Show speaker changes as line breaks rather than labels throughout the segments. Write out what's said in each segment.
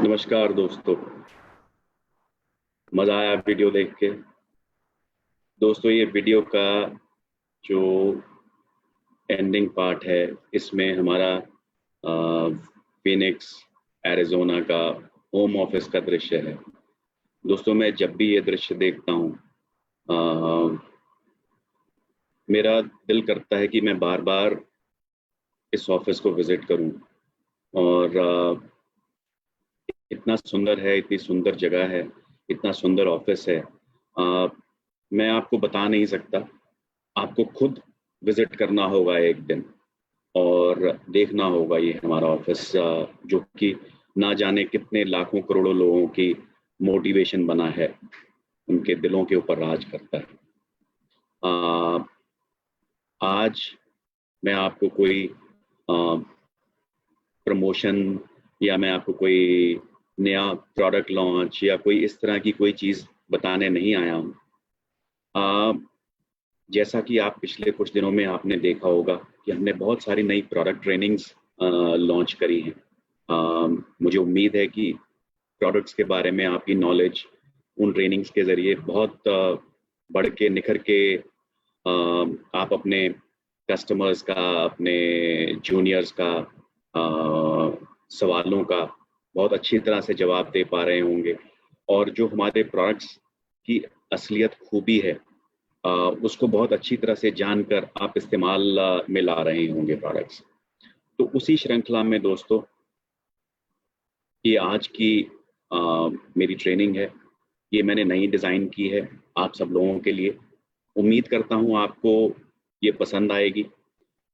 नमस्कार दोस्तों। मजा आया वीडियो देख के। दोस्तों, ये वीडियो का जो एंडिंग पार्ट है, इसमें हमारा फिनिक्स एरिजोना का होम ऑफिस का दृश्य है। दोस्तों, मैं जब भी ये दृश्य देखता हूँ, मेरा दिल करता है कि मैं बार बार इस ऑफिस को विजिट करूं। और इतना सुंदर है, इतनी सुंदर जगह है, इतना सुंदर ऑफिस है। मैं आपको बता नहीं सकता। आपको खुद विजिट करना होगा एक दिन और देखना होगा ये हमारा ऑफिस, जो कि ना जाने कितने लाखों करोड़ों लोगों की मोटिवेशन बना है, उनके दिलों के ऊपर राज करता है। आज मैं आपको कोई प्रमोशन या मैं आपको कोई नया प्रोडक्ट लॉन्च या कोई इस तरह की कोई चीज़ बताने नहीं आया हूँ। जैसा कि आप पिछले कुछ दिनों में आपने देखा होगा कि हमने बहुत सारी नई प्रोडक्ट ट्रेनिंग्स लॉन्च करी हैं। मुझे उम्मीद है कि प्रोडक्ट्स के बारे में आपकी नॉलेज उन ट्रेनिंग्स के ज़रिए बहुत बढ़ के निखर के आप अपने कस्टमर्स का, अपने जूनियर्स का सवालों का बहुत अच्छी तरह से जवाब दे पा रहे होंगे। और जो हमारे प्रोडक्ट्स की असलियत खूबी है, उसको बहुत अच्छी तरह से जानकर आप इस्तेमाल में ला रहे होंगे प्रोडक्ट्स। तो उसी श्रृंखला में दोस्तों, ये आज की मेरी ट्रेनिंग है। ये मैंने नई डिज़ाइन की है आप सब लोगों के लिए। उम्मीद करता हूँ आपको ये पसंद आएगी।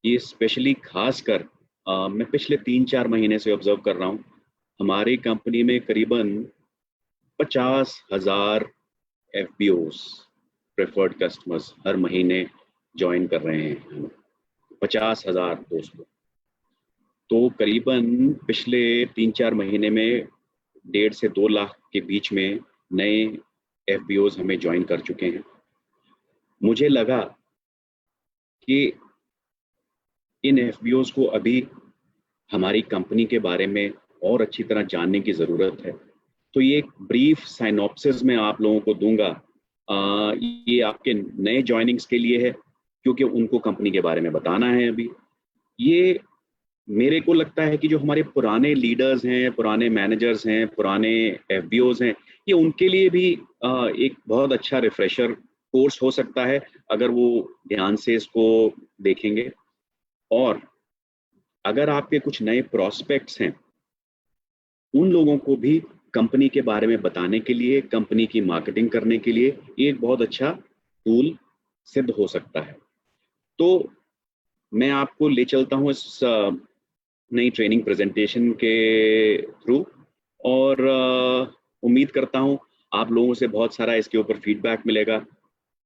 ये स्पेशली खासकर मैं पिछले 3-4 महीने से ऑब्जर्व कर रहा हूँ, हमारी कंपनी में करीबन 50,000 FBOs, प्रेफर्ड कस्टमर्स, हर महीने ज्वाइन कर रहे हैं। 50,000 दोस्तों। तो करीबन पिछले 3-4 महीने में 1.5 से 2 लाख के बीच में नए FBOs हमें ज्वाइन कर चुके हैं। मुझे लगा कि इन FBOs को अभी हमारी कंपनी के बारे में और अच्छी तरह जानने की ज़रूरत है। तो ये एक ब्रीफ साइनॉप्सिस मैं आप लोगों को दूंगा। ये आपके नए ज्वाइनिंग्स के लिए है, क्योंकि उनको कंपनी के बारे में बताना है अभी। ये मेरे को लगता है कि जो हमारे पुराने लीडर्स हैं, पुराने मैनेजर्स हैं, पुराने FBOs हैं, ये उनके लिए भी एक बहुत अच्छा रिफ्रेशर कोर्स हो सकता है, अगर वो ध्यान से इसको देखेंगे। और अगर आपके कुछ नए प्रोस्पेक्ट्स हैं, उन लोगों को भी कंपनी के बारे में बताने के लिए, कंपनी की मार्केटिंग करने के लिए ये एक बहुत अच्छा टूल सिद्ध हो सकता है। तो मैं आपको ले चलता हूँ इस नई ट्रेनिंग प्रेजेंटेशन के थ्रू। और उम्मीद करता हूँ आप लोगों से बहुत सारा इसके ऊपर फीडबैक मिलेगा।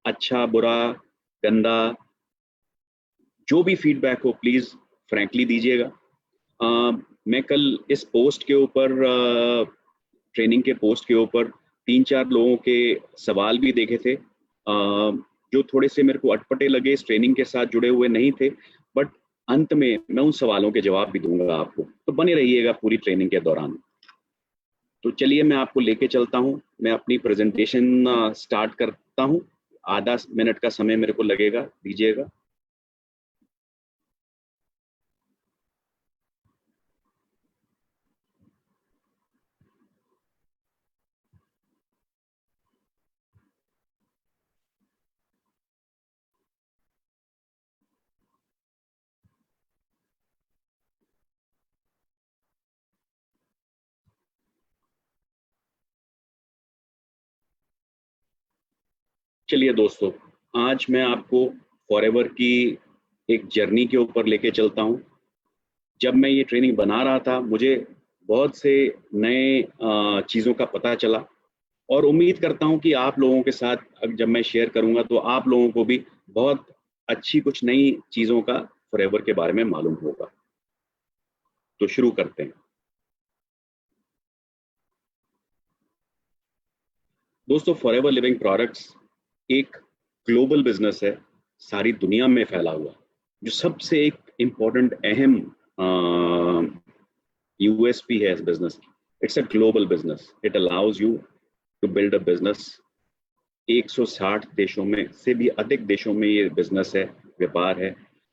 अच्छा, बुरा, गंदा, जो भी फीडबैक हो प्लीज़ फ्रैंकली दीजिएगा। मैं कल इस पोस्ट के ऊपर, ट्रेनिंग के पोस्ट के ऊपर 3-4 लोगों के सवाल भी देखे थे, जो थोड़े से मेरे को अटपटे लगे, इस ट्रेनिंग के साथ जुड़े हुए नहीं थे। बट अंत में मैं उन सवालों के जवाब भी दूंगा आपको, तो बने रहिएगा पूरी ट्रेनिंग के दौरान। तो चलिए मैं आपको लेके चलता हूँ। मैं अपनी प्रेजेंटेशन स्टार्ट करता हूँ। आधा मिनट का समय मेरे को लगेगा, दीजिएगा। चलिए दोस्तों, आज मैं आपको फॉरएवर की एक जर्नी के ऊपर लेके चलता हूँ। जब मैं ये ट्रेनिंग बना रहा था, मुझे बहुत से नए चीज़ों का पता चला, और उम्मीद करता हूँ कि आप लोगों के साथ जब मैं शेयर करूँगा तो आप लोगों को भी बहुत अच्छी कुछ नई चीज़ों का फॉरएवर के बारे में मालूम होगा। तो शुरू करते हैं दोस्तों। फॉरएवर लिविंग प्रोडक्ट्स एक ग्लोबल बिजनेस है, सारी दुनिया में फैला हुआ। जो सबसे एक इम्पोर्टेंट, अहम USP है इस बिजनेस की, It's a global business. It allows you to build a business. 160 देशों में से भी अधिक देशों में ये बिजनेस है, व्यापार है।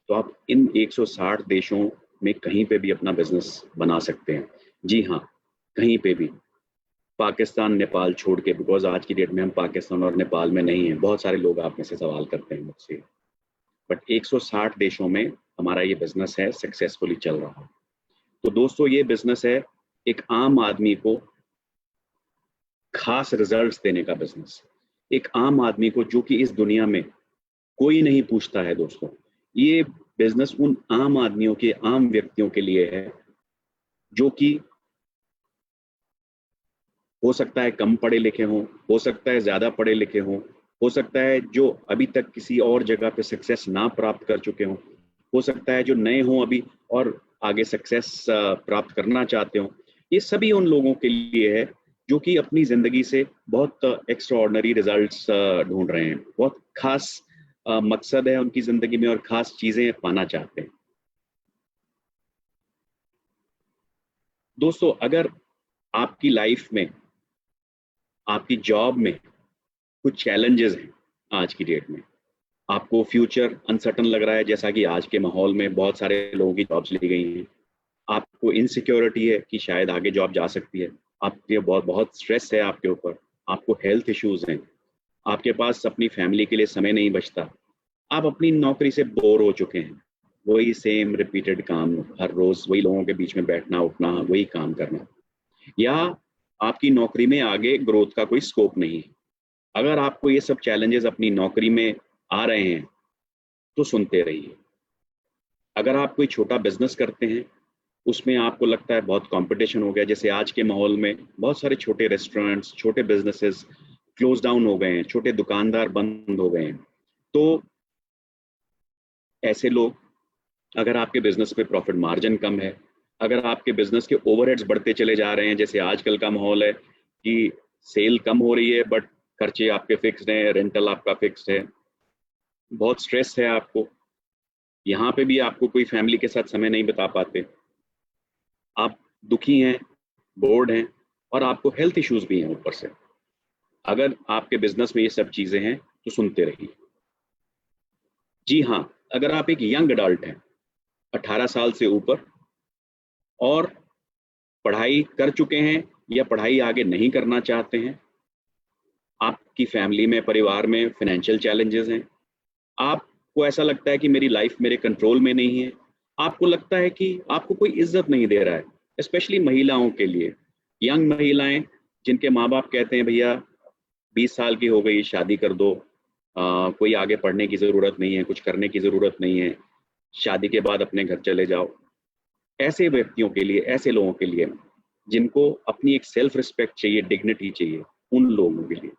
तो आप इन 160 देशों में कहीं पे भी अपना बिजनेस बना सकते हैं। जी हाँ, कहीं पे भी, पाकिस्तान नेपाल छोड़ के, बिकॉज आज की डेट में हम पाकिस्तान और नेपाल में नहीं हैं। बहुत सारे लोग आप में से सवाल करते हैं मुझसे, बट 160 देशों में हमारा ये बिजनेस है, सक्सेसफुली चल रहा है। तो दोस्तों, ये बिजनेस है एक आम आदमी को खास रिजल्ट्स देने का बिजनेस। एक आम आदमी को, जो कि इस दुनिया में कोई नहीं पूछता है दोस्तों, ये बिजनेस उन आम आदमियों के, आम व्यक्तियों के लिए है, जो कि हो सकता है कम पढ़े लिखे हों, हो सकता है ज्यादा पढ़े लिखे हों, हो सकता है जो अभी तक किसी और जगह पे सक्सेस ना प्राप्त कर चुके हों, हो सकता है जो नए हों अभी और आगे सक्सेस प्राप्त करना चाहते हों। ये सभी उन लोगों के लिए है जो कि अपनी जिंदगी से बहुत एक्स्ट्राऑर्डिनरी रिजल्ट्स ढूंढ रहे हैं, बहुत खास मकसद है उनकी जिंदगी में और खास चीजें पाना चाहते हैं। दोस्तों, अगर आपकी लाइफ में, आपकी जॉब में कुछ चैलेंजेस हैं आज की डेट में, आपको फ्यूचर अनसर्टन लग रहा है, जैसा कि आज के माहौल में बहुत सारे लोगों की जॉब्स ली गई हैं, आपको इनसिक्योरिटी है कि शायद आगे जॉब जा सकती है, आपके बहुत बहुत स्ट्रेस है आपके ऊपर, आपको हेल्थ इश्यूज हैं, आपके पास अपनी फैमिली के लिए समय नहीं बचता, आप अपनी नौकरी से बोर हो चुके हैं, वही सेम रिपीटेड काम, हर रोज वही लोगों के बीच में बैठना उठना, वही काम करना, या आपकी नौकरी में आगे ग्रोथ का कोई स्कोप नहीं है। अगर आपको ये सब चैलेंजेस अपनी नौकरी में आ रहे हैं तो सुनते रहिए। अगर आप कोई छोटा बिजनेस करते हैं, उसमें आपको लगता है बहुत कंपटीशन हो गया, जैसे आज के माहौल में बहुत सारे छोटे रेस्टोरेंट्स, छोटे बिजनेसेस क्लोज डाउन हो गए हैं, छोटे दुकानदार बंद हो गए हैं, तो ऐसे लोग, अगर आपके बिजनेस पे प्रॉफिट मार्जिन कम है, अगर आपके बिजनेस के ओवरहेड्स बढ़ते चले जा रहे हैं, जैसे आजकल का माहौल है कि सेल कम हो रही है बट खर्चे आपके फिक्स्ड हैं, रेंटल आपका फिक्स्ड है, बहुत स्ट्रेस है आपको, यहाँ पे भी आपको कोई फैमिली के साथ समय नहीं बिता पाते, आप दुखी हैं, बोर्ड हैं और आपको हेल्थ इश्यूज भी हैं ऊपर से। अगर आपके बिजनेस में ये सब चीजें हैं तो सुनते रहिए। जी हाँ, अगर आप एक यंग अडल्ट हैं, 18 साल से ऊपर, और पढ़ाई कर चुके हैं या पढ़ाई आगे नहीं करना चाहते हैं, आपकी फैमिली में, परिवार में फाइनेंशियल चैलेंजेस हैं, आपको ऐसा लगता है कि मेरी लाइफ मेरे कंट्रोल में नहीं है, आपको लगता है कि आपको कोई इज्जत नहीं दे रहा है, स्पेशली महिलाओं के लिए, यंग महिलाएं जिनके माँ बाप कहते हैं भैया 20 साल की हो गई, शादी कर दो, कोई आगे पढ़ने की ज़रूरत नहीं है, कुछ करने की ज़रूरत नहीं है, शादी के बाद अपने घर चले जाओ। ऐसे व्यक्तियों के लिए, ऐसे लोगों के लिए जिनको अपनी एक सेल्फ रिस्पेक्ट चाहिए, डिग्निटी चाहिए, उन लोगों के लिए,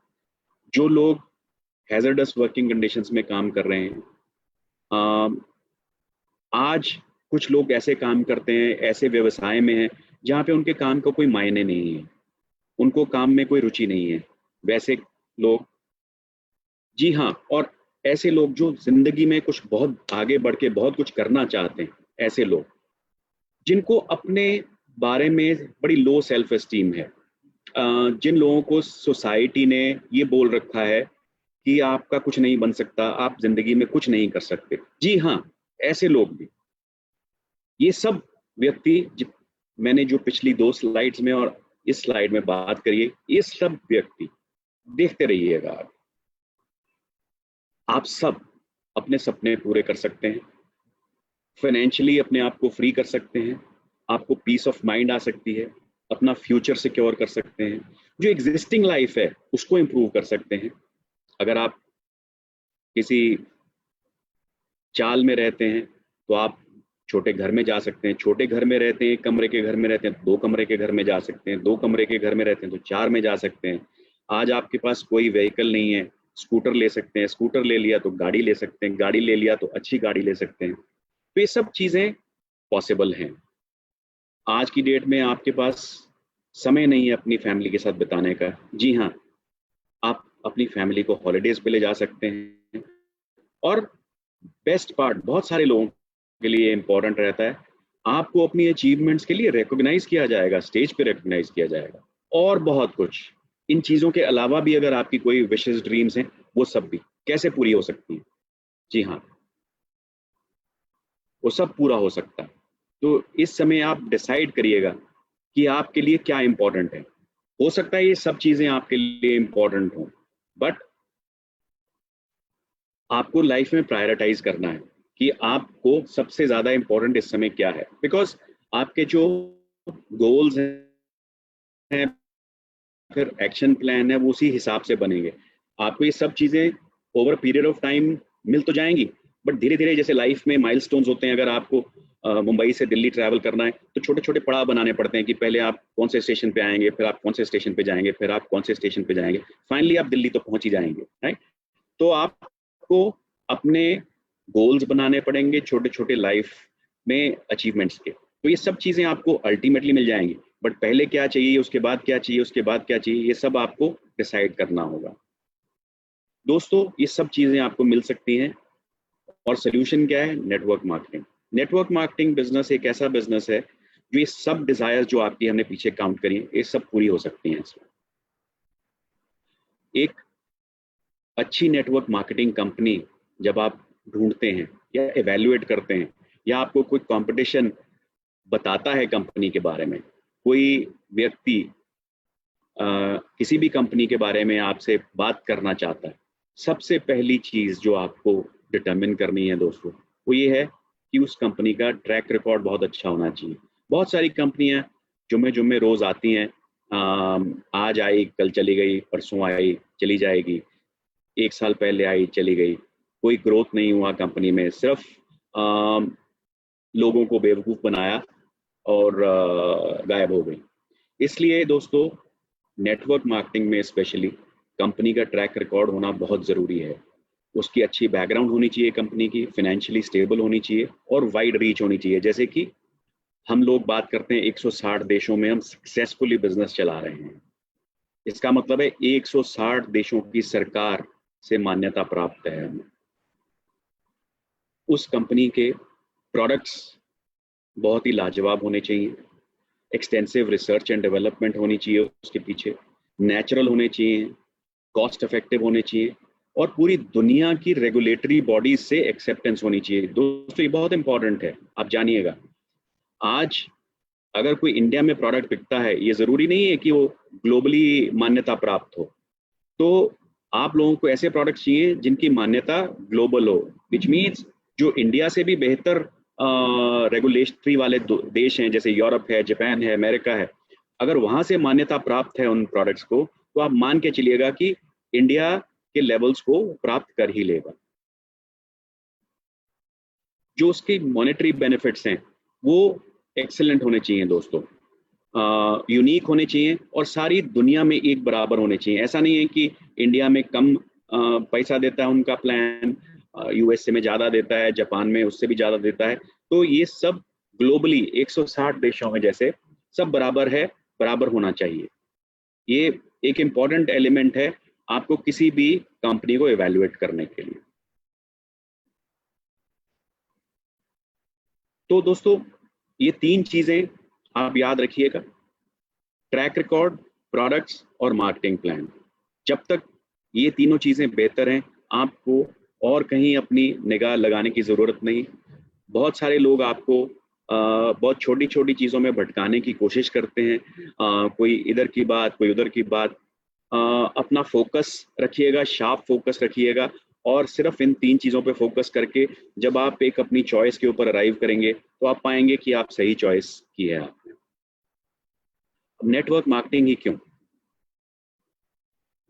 जो लोग हैजर्डस वर्किंग कंडीशंस में काम कर रहे हैं, आज कुछ लोग ऐसे काम करते हैं, ऐसे व्यवसाय में हैं जहाँ पे उनके काम का कोई मायने नहीं है, उनको काम में कोई रुचि नहीं है, वैसे लोग, जी हाँ, और ऐसे लोग जो जिंदगी में कुछ बहुत आगे बढ़ के बहुत कुछ करना चाहते हैं, ऐसे लोग जिनको अपने बारे में बड़ी लो सेल्फ एस्टीम है, जिन लोगों को सोसाइटी ने ये बोल रखा है कि आपका कुछ नहीं बन सकता, आप जिंदगी में कुछ नहीं कर सकते, जी हाँ, ऐसे लोग भी, ये सब व्यक्ति, मैंने जो पिछली 2 स्लाइड्स में और इस स्लाइड में बात करी है, ये सब व्यक्ति देखते रहिएगा, आप सब अपने सपने पूरे कर सकते हैं, फाइनेंशियली अपने आप को फ्री कर सकते हैं, आपको पीस ऑफ माइंड आ सकती है, अपना फ्यूचर सिक्योर कर सकते हैं, जो एग्जिस्टिंग लाइफ है उसको इम्प्रूव कर सकते हैं। अगर आप किसी चाल में रहते हैं तो आप छोटे घर में जा सकते हैं, छोटे घर में रहते हैं, 1 कमरे के घर में रहते हैं, 2 कमरे के घर में जा सकते हैं, 2 कमरे के घर में रहते हैं तो 4 में जा सकते हैं। आज आपके पास कोई व्हीकल नहीं है, स्कूटर ले सकते हैं, स्कूटर ले लिया तो गाड़ी ले सकते हैं, गाड़ी ले लिया तो अच्छी गाड़ी ले सकते हैं। तो ये सब चीज़ें पॉसिबल हैं। आज की डेट में आपके पास समय नहीं है अपनी फैमिली के साथ बिताने का, जी हाँ, आप अपनी फैमिली को हॉलीडेज पे ले जा सकते हैं। और बेस्ट पार्ट बहुत सारे लोगों के लिए इम्पोर्टेंट रहता है, आपको अपनी अचीवमेंट्स के लिए रिकॉग्नाइज किया जाएगा, स्टेज पे रिकॉग्नाइज किया जाएगा, और बहुत कुछ। इन चीज़ों के अलावा भी अगर आपकी कोई विशेस ड्रीम्स हैं, वो सब भी कैसे पूरी हो सकती हैं? जी हाँ, वो सब पूरा हो सकता है। तो इस समय आप डिसाइड करिएगा कि आपके लिए क्या इंपॉर्टेंट है। हो सकता है ये सब चीज़ें आपके लिए इंपॉर्टेंट हों, बट आपको लाइफ में प्रायोरिटाइज करना है कि आपको सबसे ज़्यादा इंपॉर्टेंट इस समय क्या है, बिकॉज आपके जो गोल्स हैं, फिर एक्शन प्लान है, वो उसी हिसाब से बनेंगे। आपको ये सब चीज़ें ओवर पीरियड ऑफ टाइम मिल तो जाएंगी, बट धीरे धीरे, जैसे लाइफ में माइलस्टोन्स होते हैं, अगर आपको मुंबई से दिल्ली ट्रैवल करना है तो छोटे छोटे पड़ाव बनाने पड़ते हैं कि पहले आप कौन से स्टेशन पे आएंगे, फिर आप कौन से स्टेशन पे जाएंगे, फिर आप कौन से स्टेशन पे जाएंगे, फाइनली आप दिल्ली तो पहुंच ही जाएंगे, राइट? तो आपको अपने गोल्स बनाने पड़ेंगे छोटे छोटे लाइफ में अचीवमेंट्स के। तो ये सब चीज़ें आपको अल्टीमेटली मिल जाएंगी, बट पहले क्या चाहिए, उसके बाद क्या चाहिए, उसके बाद क्या चाहिए, ये सब आपको डिसाइड करना होगा। दोस्तों, ये सब चीज़ें आपको मिल सकती हैं, और सोल्यूशन क्या है? Network marketing. Network marketing business एक ऐसा बिजनेस है जो ये सब डिजायर्स जो आपकी हमने पीछे काउंट करी हैं, ये सब पूरी हो सकती हैं इसमें। एक अच्छी नेटवर्क मार्केटिंग कंपनी जब आप ढूंढते हैं या एवेल्युएट करते हैं, या आपको कोई कंपटीशन बताता है कंपनी के बारे में, कोई व्यक्ति किसी भी कंपनी के बारे में आपसे बात करना चाहता है, सबसे पहली चीज़ जो आपको डिटरमिन करनी है दोस्तों, वो ये है कि उस कंपनी का ट्रैक रिकॉर्ड बहुत अच्छा होना चाहिए। बहुत सारी कंपनियां जुम्मे जुम्मे रोज़ आती हैं, आज आई कल चली गई, परसों आई चली जाएगी, एक साल पहले आई चली गई, कोई ग्रोथ नहीं हुआ कंपनी में, सिर्फ लोगों को बेवकूफ़ बनाया और गायब हो गई। इसलिए दोस्तों, नेटवर्क मार्केटिंग में स्पेशली कंपनी का ट्रैक रिकॉर्ड होना बहुत ज़रूरी है। उसकी अच्छी बैकग्राउंड होनी चाहिए, कंपनी की फाइनेंशियली स्टेबल होनी चाहिए, और वाइड रीच होनी चाहिए। जैसे कि हम लोग बात करते हैं 160 देशों में हम सक्सेसफुली बिजनेस चला रहे हैं, इसका मतलब है 160 देशों की सरकार से मान्यता प्राप्त है हमें। उस कंपनी के प्रोडक्ट्स बहुत ही लाजवाब होने चाहिए, एक्सटेंसिव रिसर्च एंड डेवलपमेंट होनी चाहिए उसके पीछे, नेचुरल होने चाहिए, कॉस्ट इफेक्टिव होने चाहिए, और पूरी दुनिया की रेगुलेटरी बॉडीज से एक्सेप्टेंस होनी चाहिए। दोस्तों, ये बहुत इंपॉर्टेंट है, आप जानिएगा। आज अगर कोई इंडिया में प्रोडक्ट बिकता है, ये ज़रूरी नहीं है कि वो ग्लोबली मान्यता प्राप्त हो। तो आप लोगों को ऐसे प्रोडक्ट्स चाहिए जिनकी मान्यता ग्लोबल हो, विच मीन्स जो इंडिया से भी बेहतर रेगुलेटरी वाले देश हैं, जैसे यूरोप है, जापान है, अमेरिका है, अगर वहां से मान्यता प्राप्त है उन प्रोडक्ट्स को, तो आप मान के चलिएगा कि इंडिया के लेवल्स को प्राप्त कर ही लेगा। जो उसकी मॉनेटरी बेनिफिट्स हैं वो एक्सेलेंट होने चाहिए दोस्तों, यूनिक होने चाहिए, और सारी दुनिया में एक बराबर होने चाहिए। ऐसा नहीं है कि इंडिया में कम पैसा देता है उनका प्लान, यूएसए में ज़्यादा देता है, जापान में उससे भी ज़्यादा देता है। तो ये सब ग्लोबली 160 देशों में जैसे सब बराबर है, बराबर होना चाहिए। ये एक इम्पॉर्टेंट एलिमेंट है आपको किसी भी कंपनी को इवेल्युएट करने के लिए। तो दोस्तों, ये तीन चीज़ें आप याद रखिएगा: ट्रैक रिकॉर्ड, प्रोडक्ट्स और मार्केटिंग प्लान। जब तक ये तीनों चीज़ें बेहतर हैं, आपको और कहीं अपनी निगाह लगाने की ज़रूरत नहीं। बहुत सारे लोग आपको बहुत छोटी छोटी चीज़ों में भटकाने की कोशिश करते हैं, कोई इधर की बात, कोई उधर की बात। अ, अपना फोकस रखिएगा, शार्प फोकस रखिएगा, और सिर्फ इन तीन चीज़ों पे फोकस करके जब आप एक अपनी चॉइस के ऊपर अराइव करेंगे, तो आप पाएंगे कि आप सही चॉइस की है आपने। नेटवर्क मार्केटिंग ही क्यों?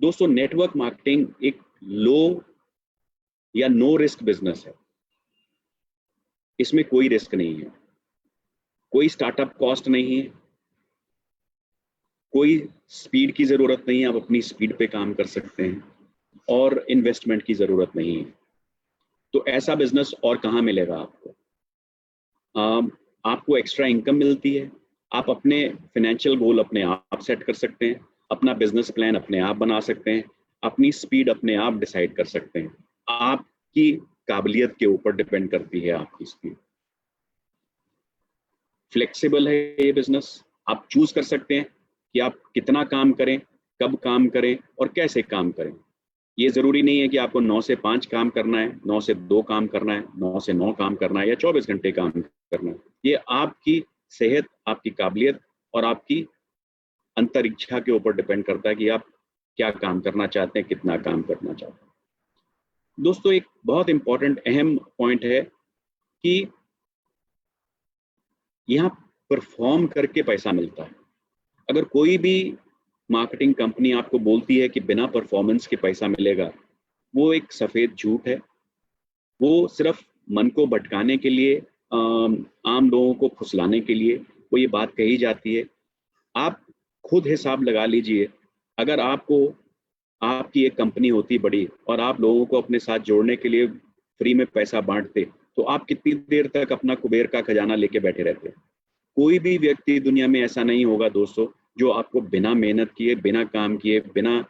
दोस्तों, नेटवर्क मार्केटिंग एक लो या नो रिस्क बिजनेस है। इसमें कोई रिस्क नहीं है, कोई स्टार्टअप कॉस्ट नहीं है, कोई स्पीड की ज़रूरत नहीं है, आप अपनी स्पीड पे काम कर सकते हैं, और इन्वेस्टमेंट की ज़रूरत नहीं है। तो ऐसा बिजनेस और कहाँ मिलेगा आपको? आपको एक्स्ट्रा इनकम मिलती है, आप अपने फाइनेंशियल गोल अपने आप सेट कर सकते हैं, अपना बिजनेस प्लान अपने आप बना सकते हैं, अपनी स्पीड अपने आप डिसाइड कर सकते हैं। आपकी काबिलियत के ऊपर डिपेंड करती है आपकी स्पीड। फ्लेक्सिबल है ये बिजनेस, आप चूज कर सकते हैं कि आप कितना काम करें, कब काम करें और कैसे काम करें। ये जरूरी नहीं है कि आपको 9 से 5 काम करना है, 9 से 2 काम करना है, 9 से 9 काम करना है या 24 घंटे काम करना है। ये आपकी सेहत, आपकी काबिलियत और आपकी अंतरिक्षा के ऊपर डिपेंड करता है कि आप क्या काम करना चाहते हैं, कितना काम करना चाहते हैं। दोस्तों, एक बहुत इंपॉर्टेंट अहम पॉइंट है कि यहाँ परफॉर्म करके पैसा मिलता है। अगर कोई भी मार्केटिंग कंपनी आपको बोलती है कि बिना परफॉर्मेंस के पैसा मिलेगा, वो एक सफेद झूठ है। वो सिर्फ मन को भटकाने के लिए, आम लोगों को फुसलाने के लिए वो ये बात कही जाती है। आप खुद हिसाब लगा लीजिए, अगर आपकी एक कंपनी होती बड़ी और आप लोगों को अपने साथ जोड़ने के लिए फ्री में पैसा बांटते, तो आप कितनी देर तक अपना कुबेर का खजाना लेके बैठे रहते। कोई भी व्यक्ति दुनिया में ऐसा नहीं होगा दोस्तों जो आपको बिना मेहनत किए, बिना काम किए, बिना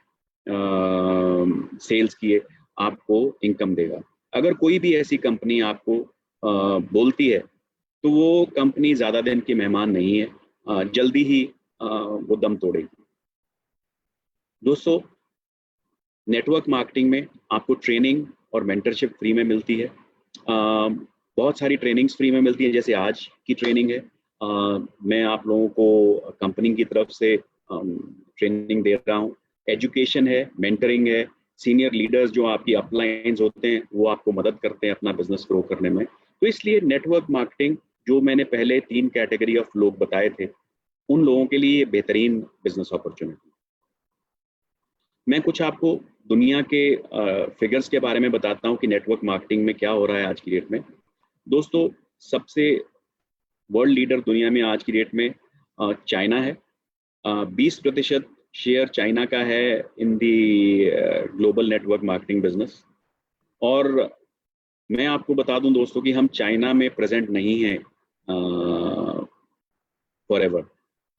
सेल्स किए आपको इनकम देगा। अगर कोई भी ऐसी कंपनी आपको बोलती है, तो वो कंपनी ज़्यादा दिन की मेहमान नहीं है, जल्दी ही वो दम तोड़ेगी। दोस्तों, नेटवर्क मार्केटिंग में आपको ट्रेनिंग और मेंटरशिप फ्री में मिलती है। बहुत सारी ट्रेनिंग्स फ्री में मिलती है, जैसे आज की ट्रेनिंग है। मैं आप लोगों को कंपनी की तरफ से ट्रेनिंग दे रहा हूँ। एजुकेशन है, मेंटरिंग है, सीनियर लीडर्स जो आपकी अपलाइंस होते हैं वो आपको मदद करते हैं अपना बिजनेस ग्रो करने में। तो इसलिए नेटवर्क मार्केटिंग, जो मैंने पहले 3 कैटेगरी ऑफ लोग बताए थे, उन लोगों के लिए बेहतरीन बिजनेस अपॉर्चुनिटी। मैं कुछ आपको दुनिया के फिगर्स के बारे में बताता हूँ कि नेटवर्क मार्केटिंग में क्या हो रहा है आज की डेट में। दोस्तों, सबसे वर्ल्ड लीडर दुनिया में आज की डेट में चाइना है। 20% शेयर चाइना का है in the global network marketing business. और मैं आपको बता दूं दोस्तों कि हम चाइना में प्रेजेंट नहीं हैं फॉरएवर,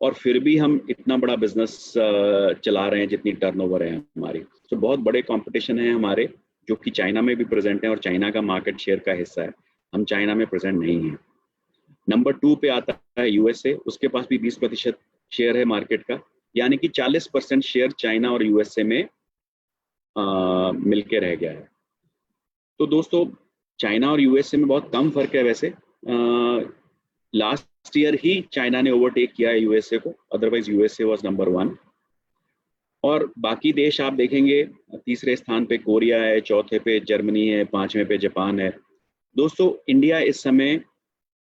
और फिर भी हम इतना बड़ा बिजनेस चला रहे हैं जितनी टर्नओवर है हमारी। तो बहुत बड़े कंपटीशन है हमारे जो कि चाइना में भी प्रेजेंट है और चाइना का मार्केट शेयर का हिस्सा है। हम चाइना में प्रेजेंट नहीं हैं। नंबर 2 पे आता है यूएसए, उसके पास भी 20% शेयर है मार्केट का, यानी कि 40% शेयर चाइना और यूएसए में मिलके रह गया है। तो दोस्तों, चाइना और यूएसए में बहुत कम फर्क है वैसे। लास्ट ईयर ही चाइना ने ओवरटेक किया है यूएसए को, अदरवाइज यूएसए वाज नंबर 1। और बाकी देश आप देखेंगे, तीसरे स्थान पे कोरिया है, चौथे पे जर्मनी है, 5वें पे जापान है। दोस्तों, इंडिया इस समय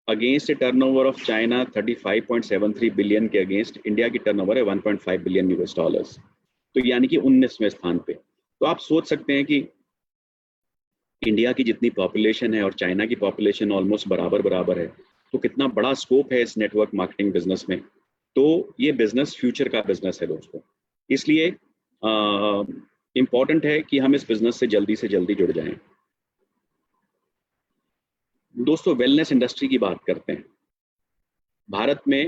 against turnover of China 35.73 billion के अगेंस्ट इंडिया की टर्नओवर है 1.5 बिलियन यूएस डॉलर्स, तो यानी कि 19वें स्थान पे। तो आप सोच सकते हैं कि इंडिया की जितनी पॉपुलेशन है और चाइना की पॉपुलेशन ऑलमोस्ट बराबर बराबर है, तो कितना बड़ा स्कोप है इस नेटवर्क मार्केटिंग बिजनेस में। तो ये बिजनेस फ्यूचर का बिजनेस है दोस्तों, इसलिए इम्पॉर्टेंट है कि हम इस बिजनेस से जल्दी जुड़ जाएं। दोस्तों, वेलनेस इंडस्ट्री की बात करते हैं। भारत में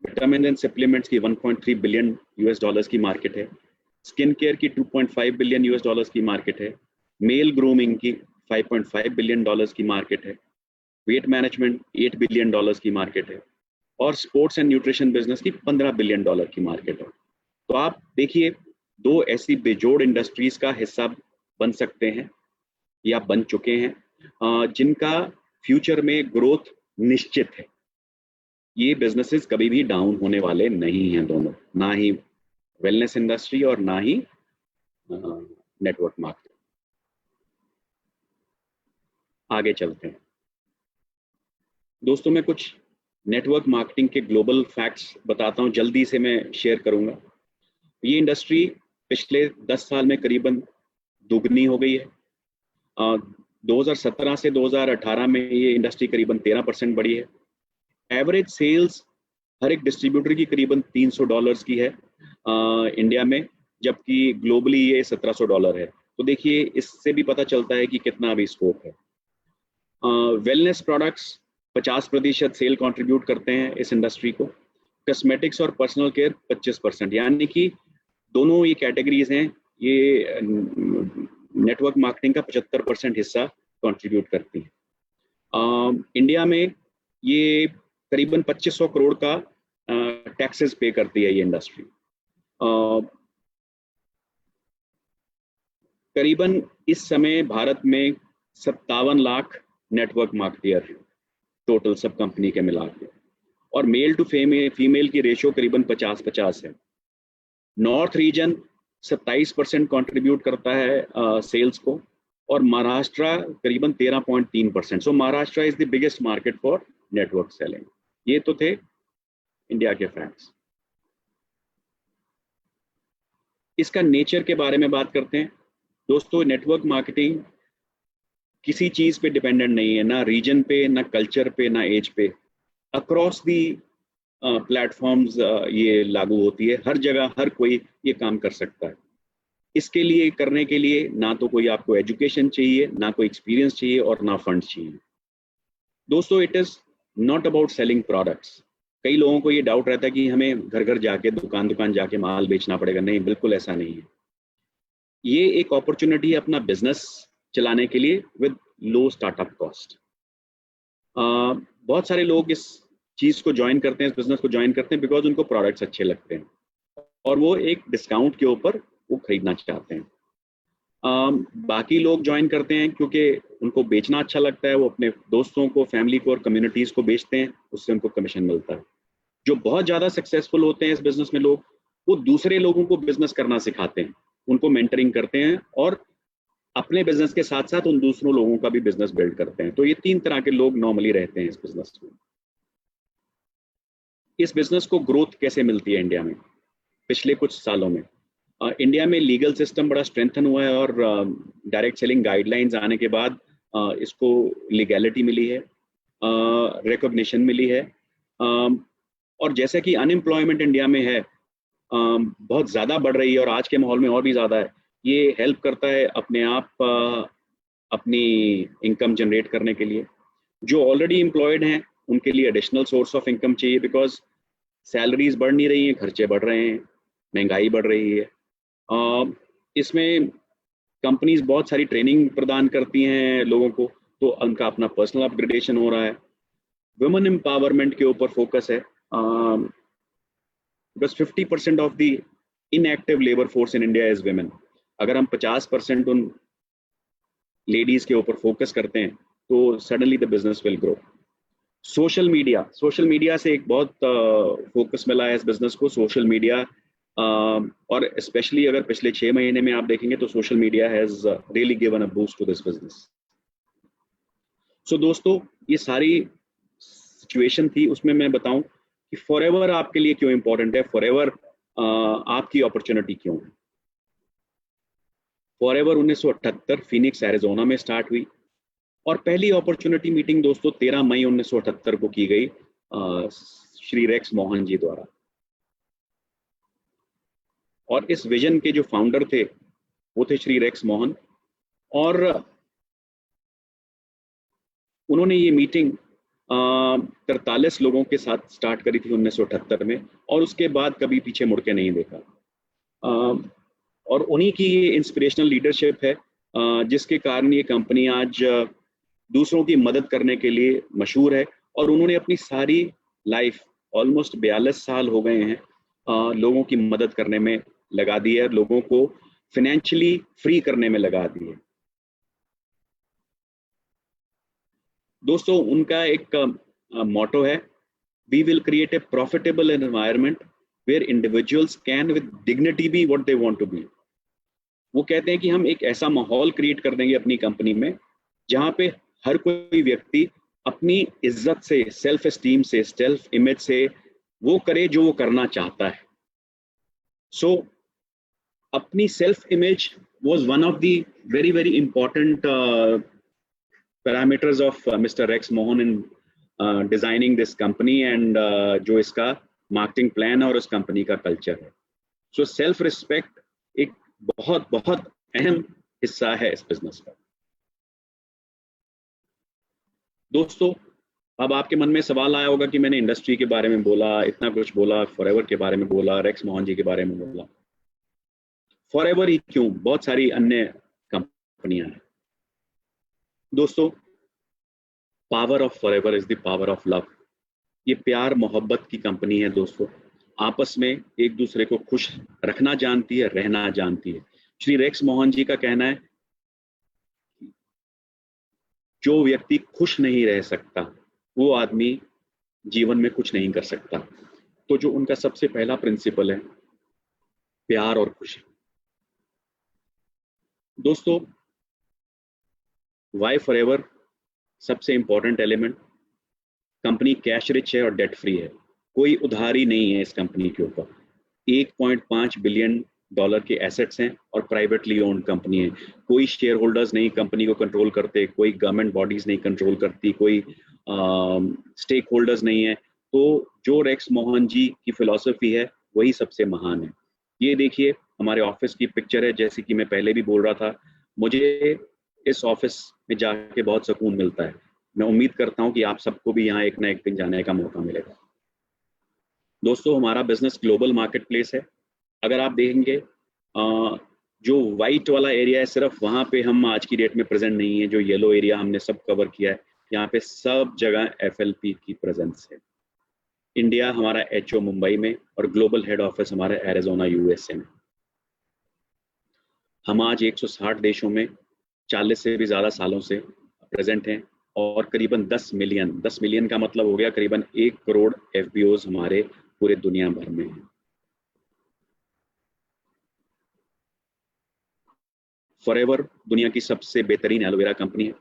विटामिन एंड सप्लीमेंट्स की 1.3 बिलियन यूएस डॉलर्स की मार्केट है। स्किन केयर की 2.5 बिलियन यूएस डॉलर्स की मार्केट है। मेल ग्रूमिंग की 5.5 बिलियन डॉलर्स की मार्केट है। वेट मैनेजमेंट 8 बिलियन डॉलर्स की मार्केट है। और स्पोर्ट्स एंड न्यूट्रिशन बिजनेस की 15 बिलियन डॉलर की मार्केट है। तो आप देखिए, 2 ऐसी बेजोड़ इंडस्ट्रीज का हिस्सा बन सकते हैं या बन चुके हैं जिनका फ्यूचर में ग्रोथ निश्चित है। ये बिजनेसेस कभी भी डाउन होने वाले नहीं हैं दोनों, ना ही वेलनेस इंडस्ट्री और ना ही नेटवर्क मार्केटिंग। आगे चलते हैं दोस्तों, मैं कुछ नेटवर्क मार्केटिंग के ग्लोबल फैक्ट्स बताता हूं, जल्दी से मैं शेयर करूंगा। ये इंडस्ट्री पिछले 10 साल में करीबन दुगनी हो गई है। 2017 से 2018 में ये इंडस्ट्री करीबन 13% बढ़ी है। एवरेज सेल्स हर एक डिस्ट्रीब्यूटर की करीबन $300 की है इंडिया में, जबकि ग्लोबली ये $1700 है। तो देखिए, इससे भी पता चलता है कि कितना अभी स्कोप है। वेलनेस प्रोडक्ट्स 50% सेल कंट्रीब्यूट करते हैं इस इंडस्ट्री को। कॉस्मेटिक्स और पर्सनल केयर 25%, यानी कि दोनों ये कैटेगरीज हैं, ये नेटवर्क मार्केटिंग का 75% हिस्सा कंट्रीब्यूट करती हैं। इंडिया में ये करीबन 2500 करोड़ का टैक्सेस पे करती है ये इंडस्ट्री। करीबन इस समय भारत में 57 लाख नेटवर्क मार्केटियर हैं टोटल सब कंपनी के मिला के, और मेल टू फीमेल की रेशियो करीबन 50-50 है। नॉर्थ रीजन 27% कंट्रीब्यूट करता है सेल्स को, और महाराष्ट्र करीबन 13.3%। So Maharashtra is the biggest market for network selling. ये तो थे इंडिया के फैक्ट्स। इसका नेचर के बारे में बात करते हैं दोस्तों। नेटवर्क मार्केटिंग किसी चीज पे डिपेंडेंट नहीं है, ना रीजन पे, ना कल्चर पे, ना एज पे। अक्रॉस दी प्लेटफॉर्म्स ये लागू होती है, हर जगह हर कोई ये काम कर सकता है। इसके लिए करने के लिए ना तो कोई आपको एजुकेशन चाहिए, ना कोई एक्सपीरियंस चाहिए, और ना फंड चाहिए। दोस्तों, it is not about selling products. कई लोगों को ये डाउट रहता है कि हमें घर घर जाके दुकान जाके माल बेचना पड़ेगा। नहीं, बिल्कुल ऐसा नहीं है। ये एक अपॉर्चुनिटी है अपना बिजनेस चलाने के लिए विद लो स्टार्टअप कॉस्ट। बहुत सारे लोग इस चीज को ज्वाइन करते हैं, इस बिजनेस को ज्वाइन करते हैं बिकॉज उनको प्रोडक्ट्स अच्छे लगते हैं और वो एक डिस्काउंट के ऊपर वो खरीदना चाहते हैं। बाकी लोग ज्वाइन करते हैं क्योंकि उनको बेचना अच्छा लगता है, वो अपने दोस्तों को, फैमिली को और कम्युनिटीज को बेचते हैं, उससे उनको कमीशन मिलता है। जो बहुत ज़्यादा सक्सेसफुल होते हैं इस बिजनेस में लोग, वो दूसरे लोगों को बिजनेस करना सिखाते हैं, उनको मेंटरिंग करते हैं और अपने बिजनेस के साथ साथ उन दूसरों लोगों का भी बिजनेस बिल्ड करते हैं। तो ये 3 तरह के लोग नॉर्मली रहते हैं इस बिजनेस में। इस बिजनेस को ग्रोथ कैसे मिलती है इंडिया में पिछले कुछ सालों में? इंडिया में लीगल सिस्टम बड़ा स्ट्रेंथन हुआ है और डायरेक्ट सेलिंग गाइडलाइंस आने के बाद इसको लीगैलिटी मिली है, रिकॉग्निशन मिली है, और जैसे कि अनएम्प्लॉयमेंट इंडिया में है बहुत ज़्यादा बढ़ रही है और आज के माहौल में और भी ज़्यादा है। ये हेल्प करता है अपने आप अपनी इनकम जनरेट करने के लिए। जो ऑलरेडी एम्प्लॉयड हैं उनके लिए एडिशनल सोर्स ऑफ इनकम चाहिए बिकॉज सैलरीज बढ़ नहीं रही हैं, खर्चे बढ़ रहे हैं, महंगाई बढ़ रही है। इसमें कंपनीज बहुत सारी ट्रेनिंग प्रदान करती हैं लोगों को, तो उनका अपना पर्सनल अपग्रेडेशन हो रहा है। वुमेन एम्पावरमेंट के ऊपर फोकस है because 50% of the inactive labour force in India is women. अगर हम 50% उन लेडीज के ऊपर फोकस करते हैं तो suddenly the business will grow. Social media से एक बहुत फोकस मिला है इस बिजनेस को। सोशल मीडिया और स्पेशली अगर पिछले 6 महीने में आप देखेंगे तो social media has really given a boost to this business. So दोस्तों, ये सारी सिचुएशन थी, उसमें मैं बताऊं कि फॉरएवर आपके लिए क्यों इंपॉर्टेंट है, फॉरएवर आपकी अपॉर्चुनिटी क्यों है। फॉरएवर 1978 फिनिक्स एरिजोना में स्टार्ट हुई और पहली अपॉर्चुनिटी मीटिंग दोस्तों 13 मई 1978 को की गई श्री रेक्स मोहन जी द्वारा। और इस विजन के जो फाउंडर थे वो थे श्री रेक्स मोहन, और उन्होंने ये मीटिंग 43 लोगों के साथ स्टार्ट करी थी 1978 में, और उसके बाद कभी पीछे मुड़ के नहीं देखा। और उन्हीं की ये इंस्पिरेशनल लीडरशिप है जिसके कारण ये कंपनी आज दूसरों की मदद करने के लिए मशहूर है। और उन्होंने अपनी सारी लाइफ, ऑलमोस्ट 42 साल हो गए हैं, लोगों की मदद करने में लगा दी है, लोगों को फाइनेंशियली फ्री करने में लगा दी है। दोस्तों, उनका एक मोटो है, we will create a profitable environment where individuals can with dignity be what they want to be. वो कहते हैं कि हम एक ऐसा माहौल क्रिएट कर देंगे अपनी कंपनी में जहां पे हर कोई व्यक्ति अपनी इज्जत से, सेल्फ एस्टीम से, सेल्फ इमेज से वो करे जो वो करना चाहता है। सो अपनी self image was one of the very very important parameters of mister Rex Mohan in designing this company and जो इसका मार्केटिंग प्लान और उस कंपनी का कल्चर है। सो सेल्फ रिस्पेक्ट एक बहुत बहुत अहम हिस्सा है इस बिजनेस का। दोस्तों, अब आपके मन में सवाल आया होगा कि मैंने इंडस्ट्री के बारे में बोला, इतना कुछ बोला, फॉरएवर के बारे में बोला, रेक्स मोहन जी के बारे में बोला, फॉरएवर ही क्यों, बहुत सारी अन्य कंपनियां हैं। दोस्तों, power of forever is the power of love. ये प्यार मोहब्बत की कंपनी है दोस्तों, आपस में एक दूसरे को खुश रखना जानती है, रहना जानती है। श्री रेक्स मोहन जी का कहना है, जो व्यक्ति खुश नहीं रह सकता वो आदमी जीवन में कुछ नहीं कर सकता। तो जो उनका सबसे पहला प्रिंसिपल है, प्यार और खुशी। दोस्तों, वाई फॉरएवर सबसे important element, company cash rich है और डेट फ्री है, कोई उधारी नहीं है इस कंपनी के ऊपर। 1.5 बिलियन डॉलर के एसेट्स हैं और प्राइवेटली ओन्ड कंपनी है। कोई शेयर होल्डर्स नहीं कंपनी को कंट्रोल करते, कोई गवर्नमेंट बॉडीज नहीं कंट्रोल करती, कोई स्टेक होल्डर्स नहीं है। तो जो रेक्स मोहन जी की फिलॉसफी है वही सबसे महान है। ये देखिए हमारे ऑफिस की पिक्चर है, जैसे कि मैं पहले भी बोल रहा था, मुझे इस ऑफिस में जाके बहुत सुकून मिलता है। मैं उम्मीद करता हूँ कि आप सबको भी यहाँ एक ना एक दिन जाने का मौका मिलेगा। दोस्तों, हमारा बिजनेस ग्लोबल मार्केट प्लेस है। अगर आप देखेंगे जो वाइट वाला एरिया है, सिर्फ वहाँ पे हम आज की डेट में प्रेजेंट नहीं है। जो येलो एरिया हमने सब कवर किया है, यहाँ पे सब जगह FLP की प्रेजेंस है। इंडिया हमारा HO मुंबई में और ग्लोबल हेड ऑफिस हमारा एरिजोना USA में। हम आज 160 देशों में 40 से भी ज़्यादा सालों से प्रेजेंट हैं और करीबन 10 मिलियन का मतलब हो गया करीबन 1 करोड़ FBOs हमारे पूरे दुनिया भर में हैं। फॉरएवर दुनिया की सबसे बेहतरीन एलोवेरा कंपनी है।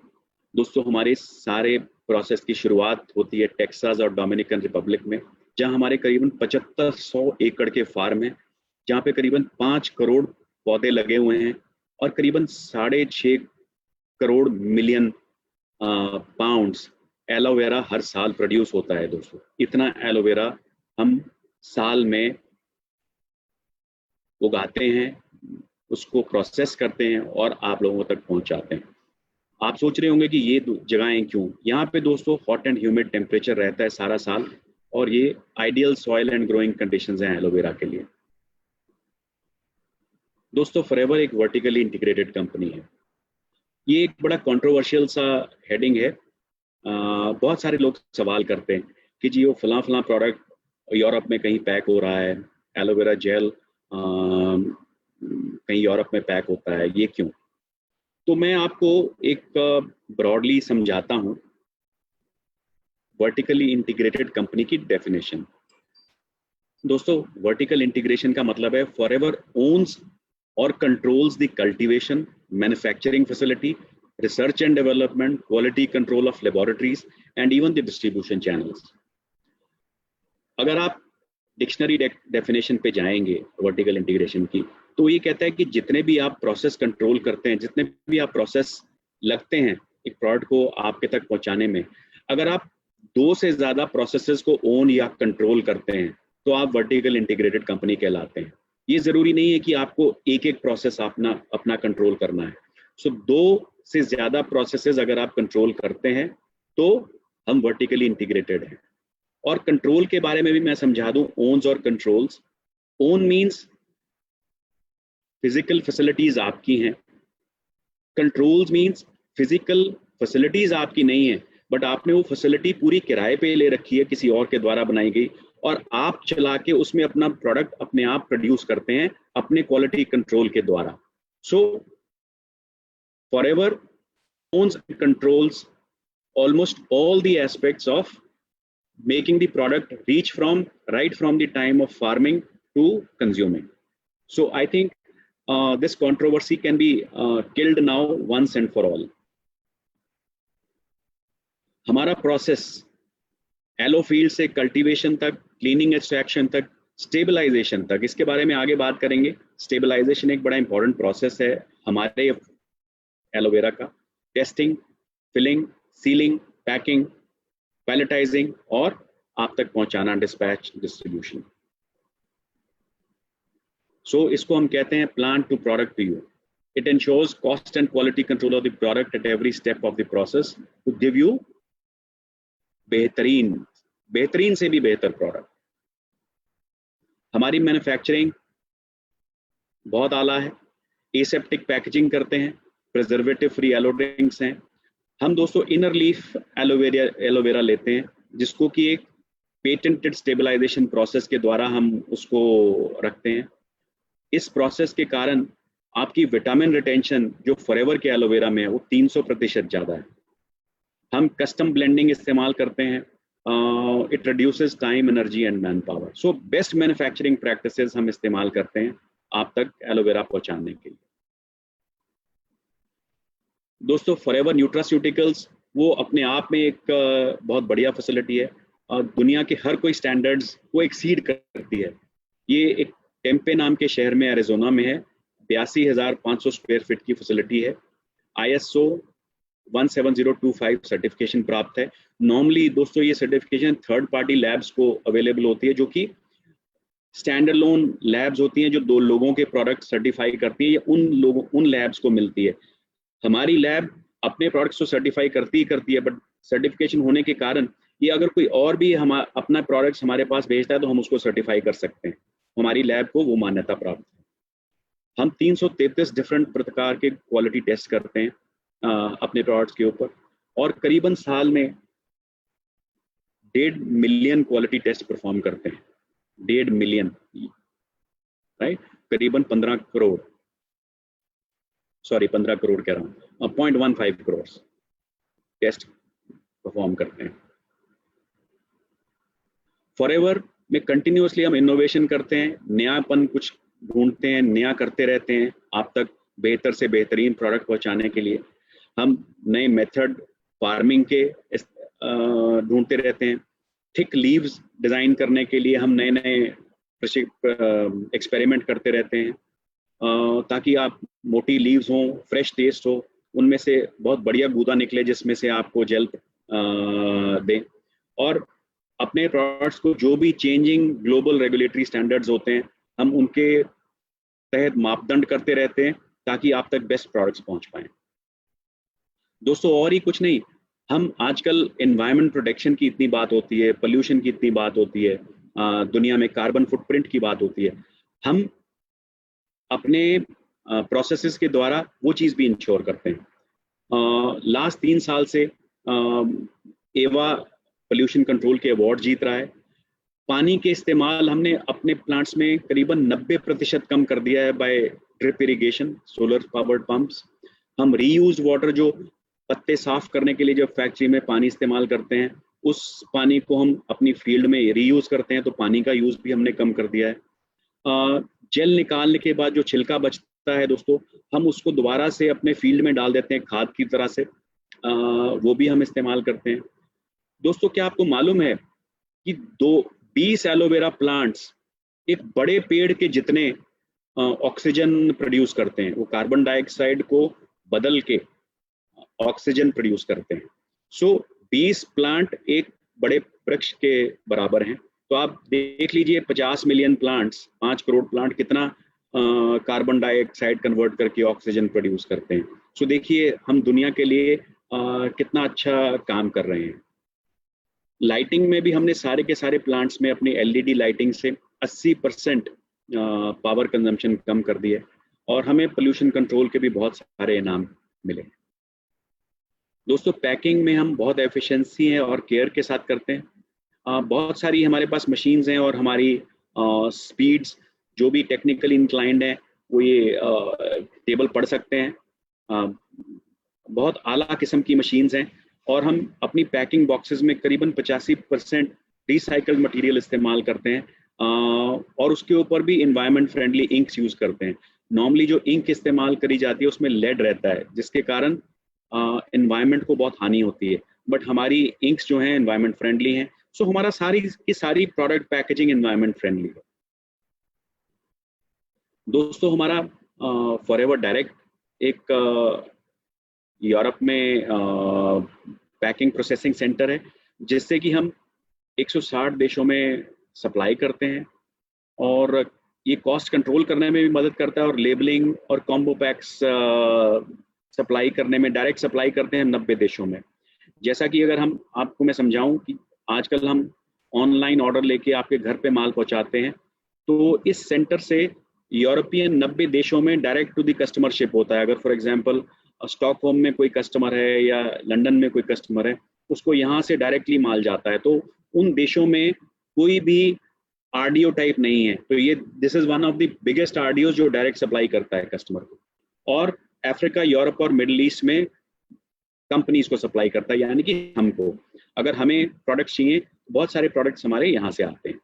दोस्तों, हमारे सारे प्रोसेस की शुरुआत होती है टेक्सास और डोमिनिकन रिपब्लिक में, जहां हमारे करीबन 7500 एकड़ के फार्म है, जहां पे करीबन 5 करोड़ पौधे लगे हुए हैं और करीबन 6.5 करोड़ मिलियन पाउंड्स एलोवेरा हर साल प्रोड्यूस होता है। दोस्तों, इतना एलोवेरा हम साल में उगाते हैं, उसको प्रोसेस करते हैं और आप लोगों तक पहुंचाते हैं। आप सोच रहे होंगे कि ये जगहें क्यों? यहाँ पे दोस्तों हॉट एंड ह्यूमिड टेम्परेचर रहता है सारा साल और ये ideal soil and growing conditions हैं एलोवेरा के लिए। दोस्तों, फॉरएवर एक वर्टिकली इंटीग्रेटेड कंपनी है। ये एक बड़ा कंट्रोवर्शियल सा हेडिंग है। बहुत सारे लोग सवाल करते हैं कि जी वो फला फला प्रोडक्ट यूरोप में कहीं पैक हो रहा है, एलोवेरा जेल कहीं यूरोप में पैक होता है, ये क्यों? तो मैं आपको एक ब्रॉडली समझाता हूं वर्टिकली इंटीग्रेटेड कंपनी की डेफिनेशन। दोस्तों, वर्टिकल इंटीग्रेशन का मतलब है फॉरएवर ओन्स और controls the cultivation, manufacturing facility, research and development, quality control of laboratories and even the distribution channels. अगर आप डिक्शनरी डेफिनेशन पे जाएंगे वर्टिकल इंटीग्रेशन की, तो ये कहता है कि जितने भी आप प्रोसेस कंट्रोल करते हैं, जितने भी आप प्रोसेस लगते हैं एक प्रोडक्ट को आपके तक पहुंचाने में, अगर आप 2 से ज़्यादा प्रोसेसेस को ओन या कंट्रोल करते हैं तो आप वर्टिकल इंटीग्रेटेड कंपनी कहलाते हैं। ये ज़रूरी नहीं है कि आपको एक एक प्रोसेस अपना कंट्रोल करना है। सो 2 से ज़्यादा प्रोसेसेस अगर आप कंट्रोल करते हैं तो हम वर्टिकली इंटीग्रेटेड हैं। और कंट्रोल के बारे में भी मैं समझा दूं, ओन्स और controls. Own means physical facilities आपकी हैं, कंट्रोल्स मींस फिजिकल फैसिलिटीज आपकी नहीं है बट आपने वो फैसिलिटी पूरी किराए पे ले रखी है, किसी और के द्वारा बनाई गई, और आप चला के उसमें अपना प्रोडक्ट अपने आप प्रोड्यूस करते हैं अपने क्वालिटी कंट्रोल के द्वारा। सो forever owns and controls almost all the aspects of making the product reach right from the time of farming to consuming. So I think this controversy can be killed now once and for all. हमारा process yellow field से cultivation तक, cleaning extraction तक, stabilization तक, इसके बारे में आगे बात करेंगे। स्टेबलाइजेशन एक बड़ा इंपॉर्टेंट प्रोसेस है हमारे एलोवेरा का। टेस्टिंग, फिलिंग, सीलिंग, पैकिंग, पैलेटाइजिंग और आप तक पहुंचाना, डिस्पैच, डिस्ट्रीब्यूशन। सो इसको हम कहते हैं plant to product to you. It ensures cost and quality control of the product at every step of the process to give you बेहतरीन से भी बेहतर प्रोडक्ट। हमारी मैन्युफैक्चरिंग बहुत आला है, एसेप्टिक पैकेजिंग करते हैं, प्रिजर्वेटिव फ्री एलो ड्रिंक्स हैं। हम दोस्तों इनर लीफ एलोवेरा लेते हैं जिसको कि एक पेटेंटेड स्टेबलाइजेशन प्रोसेस के द्वारा हम उसको रखते हैं। इस प्रोसेस के कारण आपकी विटामिन रिटेंशन जो फॉरएवर के एलोवेरा में है वो 300% ज़्यादा है। हम कस्टम ब्लेंडिंग इस्तेमाल करते हैं। It reduces time, energy and man power. So best manufacturing practices हम इस्तेमाल करते हैं आप तक एलोवेरा पहुंचाने के लिए। दोस्तों, फॉरएवर न्यूट्रास्यूटिकल्स वो अपने आप में एक बहुत बढ़िया फैसिलिटी है और दुनिया के हर कोई स्टैंडर्ड्स को एक्सीड करती है। ये एक टेम्पे नाम के शहर में एरिजोना में है। 82,500 स्क्वायर फीट की फैसिलिटी है। ISO 17025 सर्टिफिकेशन प्राप्त है। नॉर्मली दोस्तों ये सर्टिफिकेशन थर्ड पार्टी लैब्स को अवेलेबल होती है, जो कि स्टैंड अलोन लैब्स होती हैं जो 2 लोगों के प्रोडक्ट सर्टिफाई करती है, या उन लैब्स को मिलती है। हमारी लैब अपने प्रोडक्ट्स को सर्टिफाई करती है, बट सर्टिफिकेशन होने के कारण ये अगर कोई और भी अपना प्रोडक्ट्स हमारे पास भेजता है तो हम उसको सर्टिफाई कर सकते हैं। हमारी लैब को वो मान्यता प्राप्त है। हम 333 डिफरेंट प्रकार के क्वालिटी टेस्ट करते हैं अपने प्रोडक्ट्स के ऊपर, और करीबन साल में 1.5 मिलियन क्वालिटी टेस्ट परफॉर्म करते हैं। 1.5 मिलियन, राइट, करीबन 15 करोड़ कह रहा हूँ, 0.15 करोड़ टेस्ट परफॉर्म करते हैं। फॉरएवर में कंटिन्यूअसली हम इनोवेशन करते हैं, नयापन कुछ ढूंढते हैं, नया करते रहते हैं आप तक बेहतर से बेहतरीन प्रोडक्ट पहुंचाने के लिए। हम नए मेथड फार्मिंग के ढूंढते रहते हैं। थिक लीव्स डिज़ाइन करने के लिए हम नए नए एक्सपेरिमेंट करते रहते हैं ताकि आप मोटी लीव्स हों, फ्रेश टेस्ट हो, उनमें से बहुत बढ़िया गूदा निकले जिसमें से आपको जेल दें। और अपने प्रोडक्ट्स को जो भी चेंजिंग ग्लोबल रेगुलेटरी स्टैंडर्ड्स होते हैं हम उनके तहत मापदंड करते रहते हैं ताकि आप तक बेस्ट प्रोडक्ट्स पहुंच पाएं। दोस्तों, और ही कुछ नहीं, हम आजकल एनवायरनमेंट प्रोटेक्शन की इतनी बात होती है, पोल्यूशन की इतनी बात होती है, दुनिया में कार्बन फुटप्रिंट की बात होती है, हम अपने प्रोसेसेस के द्वारा वो चीज़ भी इंश्योर करते हैं। लास्ट 3 साल से एवा पोल्यूशन कंट्रोल के अवार्ड जीत रहा है। पानी के इस्तेमाल हमने अपने प्लांट्स में करीबन 90% कम कर दिया है by drip irrigation, solar powered pumps. हम रीयूज वाटर, जो पत्ते साफ करने के लिए जब फैक्ट्री में पानी इस्तेमाल करते हैं, उस पानी को हम अपनी फील्ड में रीयूज करते हैं, तो पानी का यूज भी हमने कम कर दिया है। जेल निकालने के बाद जो छिलका बचता है दोस्तों, हम उसको दोबारा से अपने फील्ड में डाल देते हैं खाद की तरह से, वो भी हम इस्तेमाल करते हैं। दोस्तों, क्या आपको मालूम है कि 20 एलोवेरा प्लांट्स एक बड़े पेड़ के जितने ऑक्सीजन प्रोड्यूस करते हैं? वो कार्बन डाइऑक्साइड को बदल के ऑक्सीजन प्रोड्यूस करते हैं। सो 20 प्लांट एक बड़े वृक्ष के बराबर हैं। तो आप देख लीजिए 50 मिलियन प्लांट्स, 5 करोड़ प्लांट कितना कार्बन डाइऑक्साइड कन्वर्ट करके ऑक्सीजन प्रोड्यूस करते हैं। सो देखिए हम दुनिया के लिए कितना अच्छा काम कर रहे हैं। लाइटिंग में भी हमने सारे के सारे प्लांट्स में अपनी LED लाइटिंग से 80% पावर कंजम्पशन कम कर दिए, और हमें पोल्यूशन कंट्रोल के भी बहुत सारे इनाम मिले। दोस्तों, पैकिंग में हम बहुत एफिशिएंसी है और केयर के साथ करते हैं। बहुत सारी हमारे पास मशीन्स हैं और हमारी स्पीड्स जो भी टेक्निकली इंक्लाइंड हैं वो ये टेबल पढ़ सकते हैं। बहुत आला किस्म की मशीन्स हैं, और हम अपनी पैकिंग बॉक्सेस में करीबन 85% रिसाइकल्ड मटेरियल इस्तेमाल करते हैं, और उसके ऊपर भी इन्वायरमेंट फ्रेंडली इंक्स यूज़ करते हैं। नॉर्मली जो इंक इस्तेमाल करी जाती है उसमें लेड रहता है, जिसके कारण इन्वायरमेंट को बहुत हानि होती है, बट हमारी इंक्स जो हैं इन्वायरमेंट फ्रेंडली हैं। सो हमारा सारी की सारी प्रोडक्ट पैकेजिंग इन्वायरमेंट फ्रेंडली है। दोस्तों, हमारा फॉरएवर डायरेक्ट एक यूरोप में पैकिंग प्रोसेसिंग सेंटर है, जिससे कि हम 160 देशों में सप्लाई करते हैं, और ये कॉस्ट कंट्रोल करने में भी मदद करता है, और लेबलिंग और कॉम्बो पैक्स सप्लाई करने में, डायरेक्ट सप्लाई करते हैं 90 देशों में। जैसा कि अगर हम आपको मैं समझाऊं कि आजकल हम ऑनलाइन ऑर्डर लेके आपके घर पे माल पहुंचाते हैं, तो इस सेंटर से यूरोपियन 90 देशों में direct to the customer ship होता है। अगर फॉर एग्जांपल स्टॉकहोम में कोई कस्टमर है या लंदन में कोई कस्टमर है, उसको यहाँ से डायरेक्टली माल जाता है, तो उन देशों में कोई भी आरडीओ टाइप नहीं है। तो ये this is one of the biggest RDO जो डायरेक्ट सप्लाई करता है कस्टमर को, और अफ्रीका, यूरोप और मिडिल ईस्ट में कंपनीज को सप्लाई करता है, यानी कि हमको अगर हमें प्रोडक्ट्स चाहिए, बहुत सारे प्रोडक्ट्स हमारे यहाँ से आते हैं।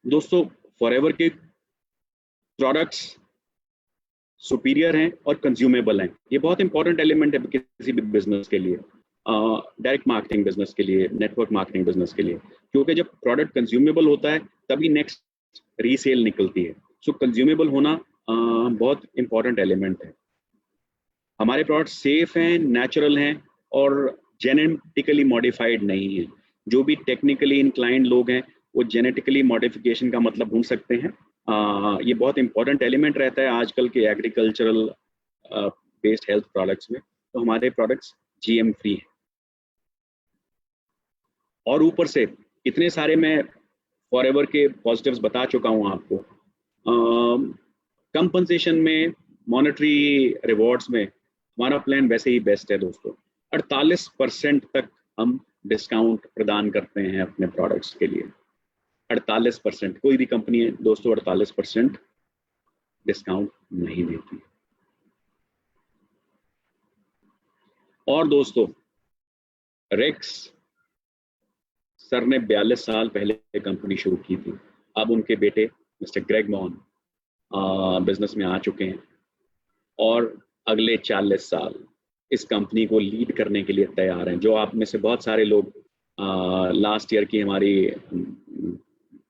दोस्तों, फॉरएवर के प्रोडक्ट्स सुपीरियर हैं और कंज्यूमेबल हैं। ये बहुत इंपॉर्टेंट एलिमेंट है किसी भी बिजनेस के लिए, डायरेक्ट मार्केटिंग बिजनेस के लिए, नेटवर्क मार्केटिंग बिजनेस के लिए, क्योंकि जब प्रोडक्ट कंज्यूमेबल होता है तभी नेक्स्ट रीसेल निकलती है। सो कंज्यूमेबल होना बहुत इंपॉर्टेंट एलिमेंट है। हमारे प्रोडक्ट सेफ हैं, नेचुरल हैं और जेनेटिकली मॉडिफाइड नहीं है। जो भी टेक्निकली इंक्लाइंड लोग हैं वो जेनेटिकली मॉडिफिकेशन का मतलब ढूंढ सकते हैं। ये बहुत इंपॉर्टेंट एलिमेंट रहता है आजकल के एग्रीकल्चरल बेस्ड हेल्थ प्रोडक्ट्स में। तो हमारे प्रोडक्ट्स जीएम फ्री हैं, और ऊपर से इतने सारे मैं फॉरएवर के पॉजिटिव्स बता चुका हूं आपको। कंपनसेशन में, मॉनेटरी रिवॉर्ड्स में हमारा प्लान वैसे ही बेस्ट है दोस्तों। 48% तक हम डिस्काउंट प्रदान करते हैं अपने प्रोडक्ट्स के लिए। 48%, कोई भी कंपनी है दोस्तों 48% डिस्काउंट नहीं देती। और दोस्तों, रेक्स सर ने 42 साल पहले कंपनी शुरू की थी। अब उनके बेटे मिस्टर ग्रेग मॉन बिजनेस में आ चुके हैं और अगले 40 साल इस कंपनी को लीड करने के लिए तैयार हैं। जो आप में से बहुत सारे लोग लास्ट ईयर की हमारी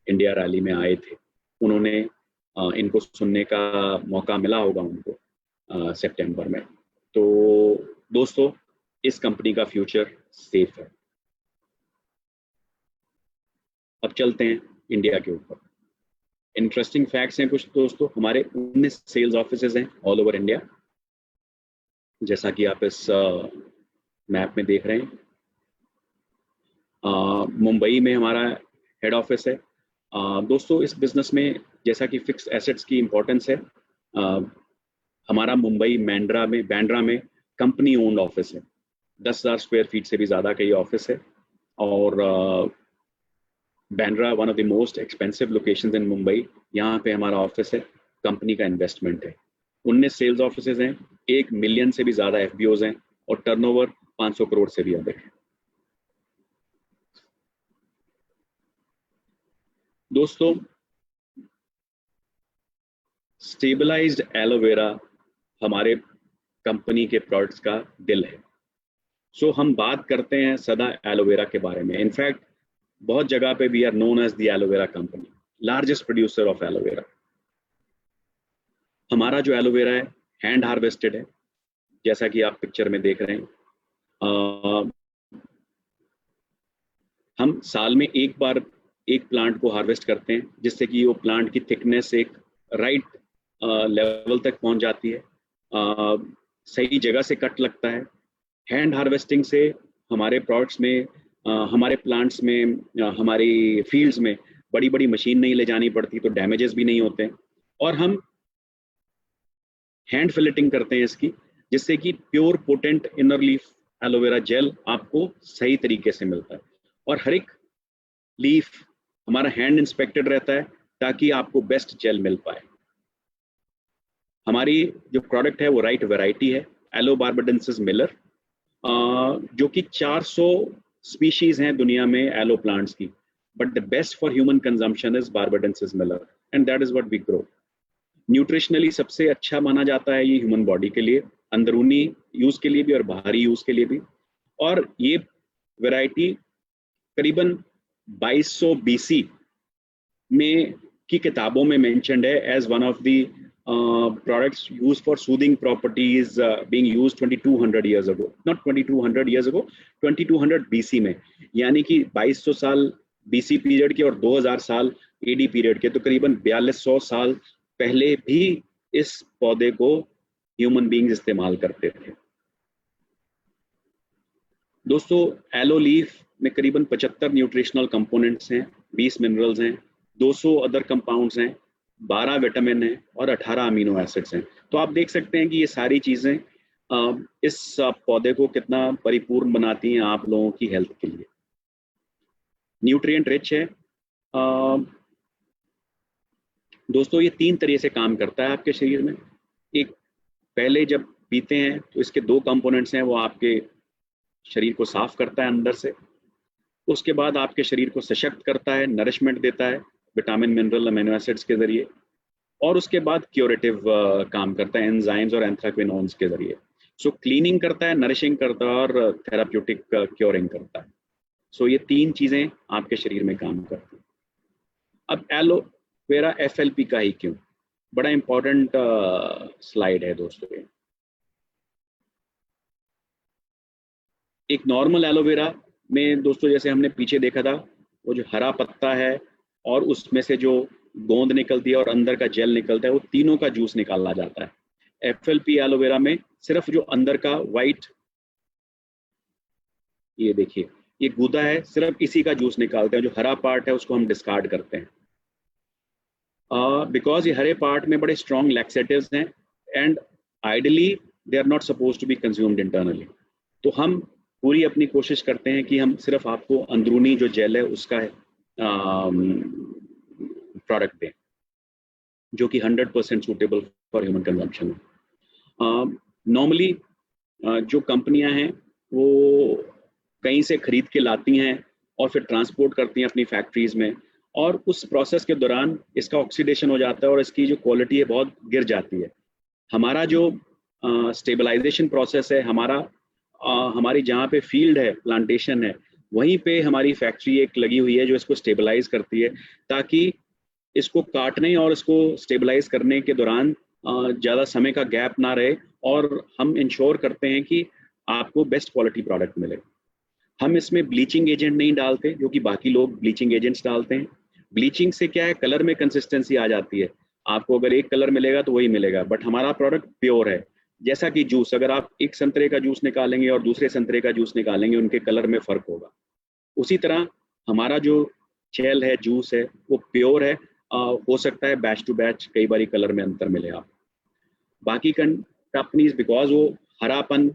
इंडिया रैली में आए थे, उन्होंने इनको सुनने का मौका मिला होगा उनको सितंबर में। तो दोस्तों, इस कंपनी का फ्यूचर सेफ है। अब चलते हैं इंडिया के ऊपर। इंटरेस्टिंग फैक्ट्स हैं कुछ दोस्तों। हमारे 19 सेल्स ऑफिसेज हैं ऑल ओवर इंडिया, जैसा कि आप इस मैप में देख रहे हैं। मुंबई में हमारा हेड ऑफिस है। दोस्तों, इस बिजनेस में जैसा कि फिक्स एसेट्स की इम्पोर्टेंस है, हमारा मुंबई बांद्रा में कंपनी ओन्ड ऑफिस है। 10,000 स्क्वायर फीट से भी ज़्यादा का ये ऑफिस है। और Bandra one of the most expensive locations इन मुंबई, यहाँ पे हमारा ऑफिस है। कंपनी का इन्वेस्टमेंट है। 19 सेल्स ऑफिसेज हैं, 1 मिलियन से भी ज़्यादा एफबीओज हैं और टर्नओवर 500 करोड़ से भी अधिक है। दोस्तों, स्टेबलाइज्ड एलोवेरा हमारे कंपनी के प्रोडक्ट्स का दिल है। सो हम बात करते हैं सदा एलोवेरा के बारे में। इनफैक्ट बहुत जगह पे we are known as the aloe vera company, largest producer of aloe vera. हमारा जो एलोवेरा है हैंड हार्वेस्टेड है, जैसा कि आप पिक्चर में देख रहे हैं। हम साल में एक बार एक प्लांट को हार्वेस्ट करते हैं, जिससे कि वो प्लांट की थिकनेस एक राइट लेवल तक पहुंच जाती है, सही जगह से कट लगता है। हैंड हार्वेस्टिंग से हमारे प्रोडक्ट्स में, हमारे प्लांट्स में, हमारी फील्ड्स में बड़ी बड़ी मशीन नहीं ले जानी पड़ती, तो डैमेजेस भी नहीं होते। और हम हैंड फिलेटिंग करते हैं इसकी, जिससे कि pure potent inner leaf aloe vera gel आपको सही तरीके से मिलता है। और हर एक लीफ हमारा हैंड इंस्पेक्टेड रहता है ताकि आपको बेस्ट जेल मिल पाए। हमारी जो प्रोडक्ट है वो राइट वैरायटी है, एलो बार्बाडेंसिस मिलर, जो कि 400 स्पीशीज हैं दुनिया में एलो प्लांट्स की, but the best for human consumption is barbadensis Miller and that is what we grow. Nutritionally सबसे अच्छा माना जाता है ये ह्यूमन बॉडी के लिए, अंदरूनी यूज के लिए भी और बाहरी यूज के लिए भी। और ये वैरायटी करीबन 2200 BC में की किताबों में मेंशन्ड है as one of the products used for soothing properties, being used 2200 years ago, not 2200 years ago, 2200 BC में, यानी कि 2200 साल BC पीरियड के और 2000 साल AD पीरियड के, तो करीबन 4200 साल पहले भी इस पौधे को ह्यूमन बींग्स इस्तेमाल करते थे। दोस्तों, एलो लीफ में करीबन 75 न्यूट्रिशनल कंपोनेंट्स हैं, 20 मिनरल्स हैं, 200 अदर कंपाउंड्स हैं, 12 विटामिन है और 18 अमीनो एसिड्स हैं। तो आप देख सकते हैं कि ये सारी चीज़ें इस पौधे को कितना परिपूर्ण बनाती हैं आप लोगों की हेल्थ के लिए। न्यूट्रिएंट रिच है। दोस्तों ये 3 तरीके से काम करता है आपके शरीर में। एक, पहले जब पीते हैं तो इसके 2 कंपोनेंट्स हैं, वो आपके शरीर को साफ करता है अंदर से। उसके बाद आपके शरीर को सशक्त करता है, नरिशमेंट देता है विटामिन, मिनरल, अमीनो एसिड्स के जरिए। और उसके बाद क्यूरेटिव काम करता है एंजाइम्स और एंथ्राक्विनोन्स के जरिए। सो क्लीनिंग करता है, नरिशिंग करता है और थेराप्यूटिक क्योरिंग करता है। सो ये 3 चीजें आपके शरीर में काम करती हैं। अब एलोवेरा FLP का ही क्यों, बड़ा इंपॉर्टेंट स्लाइड है दोस्तों ये। एक नॉर्मल एलोवेरा में दोस्तों, जैसे हमने पीछे देखा था, वो जो हरा पत्ता है और उसमें से जो गोंद निकलती है और अंदर का जेल निकलता है, वो तीनों का जूस निकाला जाता है। FLP एलोवेरा में सिर्फ जो अंदर का वाइट, ये देखिए ये गूदा है, सिर्फ इसी का जूस निकालते हैं। जो हरा पार्ट है उसको हम डिस्कार्ड करते हैं, बिकॉज ये हरे पार्ट में बड़े स्ट्रॉन्ग लैक्सेटिव्स हैं and ideally they are not suppose to be consumed internally. तो हम पूरी अपनी कोशिश करते हैं कि हम सिर्फ आपको अंदरूनी जो जेल है उसका प्रोडक्ट दें, जो कि 100% सूटेबल फॉर ह्यूमन कंजम्पशन है। नॉर्मली जो कंपनियां हैं वो कहीं से खरीद के लाती हैं और फिर ट्रांसपोर्ट करती हैं अपनी फैक्ट्रीज में, और उस प्रोसेस के दौरान इसका ऑक्सीडेशन हो जाता है और इसकी जो क्वालिटी है बहुत गिर जाती है। हमारा जो स्टेबलाइजेशन प्रोसेस है, हमारी जहाँ पे फील्ड है, प्लांटेशन है, वहीं पे हमारी फैक्ट्री एक लगी हुई है जो इसको स्टेबलाइज करती है, ताकि इसको काटने और इसको स्टेबलाइज करने के दौरान ज़्यादा समय का गैप ना रहे, और हम इंश्योर करते हैं कि आपको बेस्ट क्वालिटी प्रोडक्ट मिले। हम इसमें ब्लीचिंग एजेंट नहीं डालते, जो कि बाकी लोग ब्लीचिंग एजेंट्स डालते हैं। ब्लीचिंग से क्या है, कलर में कंसिस्टेंसी आ जाती है, आपको अगर एक कलर मिलेगा तो वही मिलेगा, बट हमारा प्रोडक्ट प्योर है। जैसा कि जूस, अगर आप एक संतरे का जूस निकालेंगे और दूसरे संतरे का जूस निकालेंगे, उनके कलर में फ़र्क होगा। उसी तरह हमारा जो जेल है, जूस है, वो प्योर है। हो सकता है बैच टू बैच कई बारी कलर में अंतर मिले आप। बाकी कंपनीज बिकॉज वो हरापन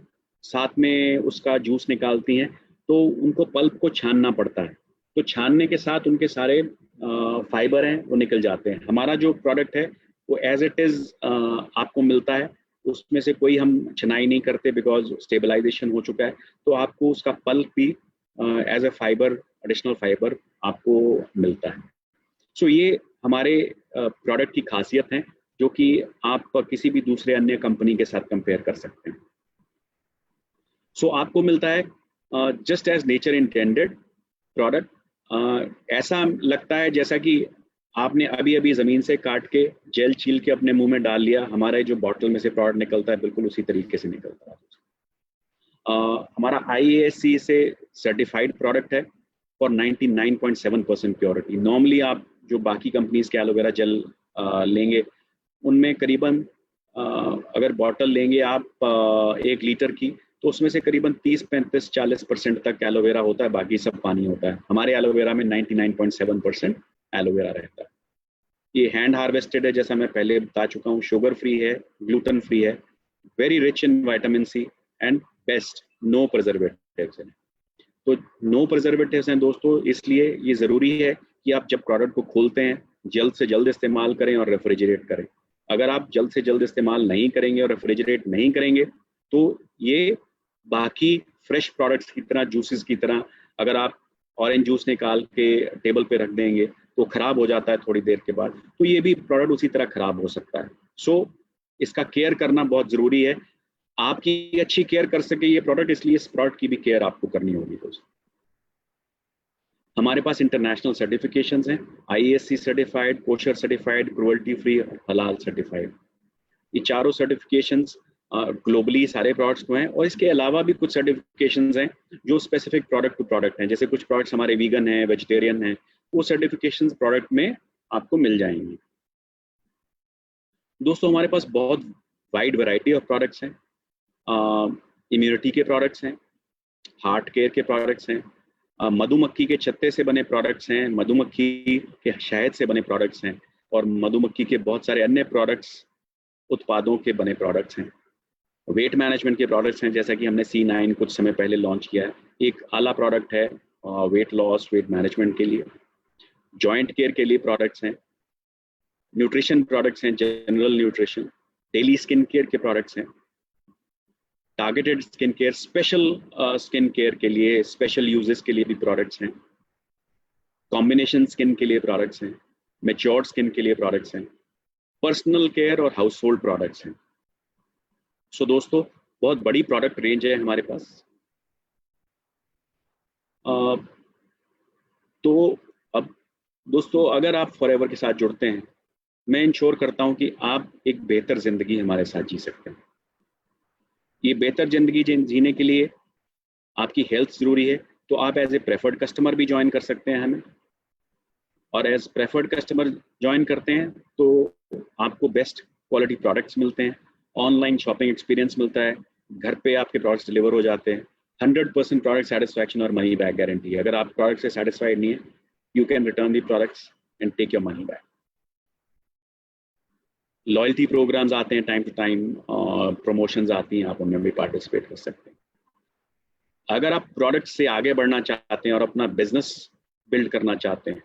साथ में उसका जूस निकालती हैं, तो उनको पल्प को छानना पड़ता है, तो छानने के साथ उनके सारे फाइबर हैं वो निकल जाते हैं। हमारा जो प्रोडक्ट है वो एज इट इज़ आपको मिलता है, उसमें से कोई हम छनाई नहीं करते, बिकॉज स्टेबलाइजेशन हो चुका है। तो आपको उसका पल्प भी as a fibre, additional fibre आपको मिलता है। सो ये हमारे प्रोडक्ट की खासियत है, जो कि आप किसी भी दूसरे अन्य कंपनी के साथ कंपेयर कर सकते हैं। सो आपको मिलता है just as nature intended product. ऐसा लगता है जैसा कि आपने अभी अभी ज़मीन से काट के जेल छील के अपने मुंह में डाल लिया। हमारा जो बॉटल में से प्रोडक्ट निकलता है बिल्कुल उसी तरीके से निकलता है। हमारा IASC से सर्टिफाइड प्रोडक्ट है फॉर 99.7% प्योरिटी। नॉर्मली आप जो बाकी कंपनीज के एलोवेरा जेल लेंगे, उनमें करीबन अगर बॉटल लेंगे आप 1 लीटर की, तो उसमें से करीबन 30, 35, 40% तक एलोवेरा होता है, बाकी सब पानी होता है। हमारे एलोवेरा में 99.7% एलोवेरा रहता है। ये हैंड हार्वेस्टेड है, जैसा मैं पहले बता चुका हूँ, शुगर फ्री है, ग्लूटेन फ्री है, very rich in vitamin C and best no preservatives हैं। तो नो प्रिजर्वेटिव्स हैं दोस्तों, इसलिए ये ज़रूरी है कि आप जब प्रोडक्ट को खोलते हैं जल्द से जल्द इस्तेमाल करें और रेफ्रिजरेट करें। अगर आप जल्द से जल्द इस्तेमाल नहीं करेंगे और रेफ्रिजरेट नहीं करेंगे, तो ये बाकी फ्रेश प्रोडक्ट्स की तरह, जूसेस की तरह, अगर आप ऑरेंज जूस निकाल के टेबल पे रख देंगे तो ख़राब हो जाता है थोड़ी देर के बाद, तो ये भी प्रोडक्ट उसी तरह ख़राब हो सकता है। सो इसका केयर करना बहुत ज़रूरी है। आपकी अच्छी केयर कर सके ये प्रोडक्ट, इसलिए इस प्रोडक्ट की भी केयर आपको करनी होगी दोस्तों। हमारे पास इंटरनेशनल सर्टिफिकेशंस हैं, IASC certified, kosher certified, cruelty free, हलाल सर्टिफाइड। ये चारों सर्टिफिकेशंस ग्लोबली सारे प्रोडक्ट्स को हैं, और इसके अलावा भी कुछ सर्टिफिकेशंस हैं जो स्पेसिफिक प्रोडक्ट टू प्रोडक्ट हैं। जैसे कुछ प्रोडक्ट्स हमारे वीगन हैं, वेजिटेरियन हैं, वो सर्टिफिकेशंस प्रोडक्ट में आपको मिल जाएंगी। दोस्तों हमारे पास बहुत वाइड वैरायटी ऑफ प्रोडक्ट्स हैं। इम्यूनिटी के प्रोडक्ट्स हैं, हार्ट केयर के प्रोडक्ट्स हैं, मधुमक्खी के छत्ते से बने प्रोडक्ट्स हैं, मधुमक्खी के शहद से बने प्रोडक्ट्स हैं, और मधुमक्खी के बहुत सारे अन्य प्रोडक्ट्स, उत्पादों के बने प्रोडक्ट्स हैं। वेट मैनेजमेंट के प्रोडक्ट्स हैं, जैसा कि हमने C9 कुछ समय पहले लॉन्च किया है, एक आला प्रोडक्ट है, वेट लॉस, वेट मैनेजमेंट के लिए, जॉइंट केयर के लिए प्रोडक्ट्स हैं, न्यूट्रिशन प्रोडक्ट्स हैं, general nutrition, daily skin care के प्रोडक्ट्स हैं, targeted skin care, special skin care के लिए, स्पेशल यूजेस के लिए भी प्रोडक्ट्स हैं, कॉम्बिनेशन स्किन के लिए प्रोडक्ट्स हैं, मैच्योर्ड स्किन के लिए प्रोडक्ट्स हैं, पर्सनल केयर और हाउस होल्ड प्रोडक्ट्स हैं। सो दोस्तों, बहुत बड़ी प्रोडक्ट रेंज है हमारे पास। तो अब दोस्तों, अगर आप फॉरएवर के साथ जुड़ते हैं, मैं इंश्योर करता हूं कि आप एक बेहतर जिंदगी हमारे साथ जी सकते हैं। ये बेहतर जिंदगी जीने के लिए आपकी हेल्थ जरूरी है, तो आप एज ए प्रेफर्ड कस्टमर भी ज्वाइन कर सकते हैं हमें, और एज प्रेफर्ड कस्टमर ज्वाइन करते हैं तो आपको बेस्ट क्वालिटी प्रोडक्ट्स मिलते हैं, ऑनलाइन शॉपिंग एक्सपीरियंस मिलता है, घर पे आपके प्रोडक्ट्स डिलीवर हो जाते हैं, 100% प्रोडक्ट सेटिस्फैक्शन और मनी बैक गारंटी है। अगर आप प्रोडक्ट से सेटिस्फाइड नहीं है, you can return the products and take your money back. Loyalty programmes आते हैं टाइम टू टाइम, प्रमोशंस आती हैं, आप उनमें भी पार्टिसिपेट कर सकते हैं। अगर आप प्रोडक्ट से आगे बढ़ना चाहते हैं और अपना बिजनेस बिल्ड करना चाहते हैं,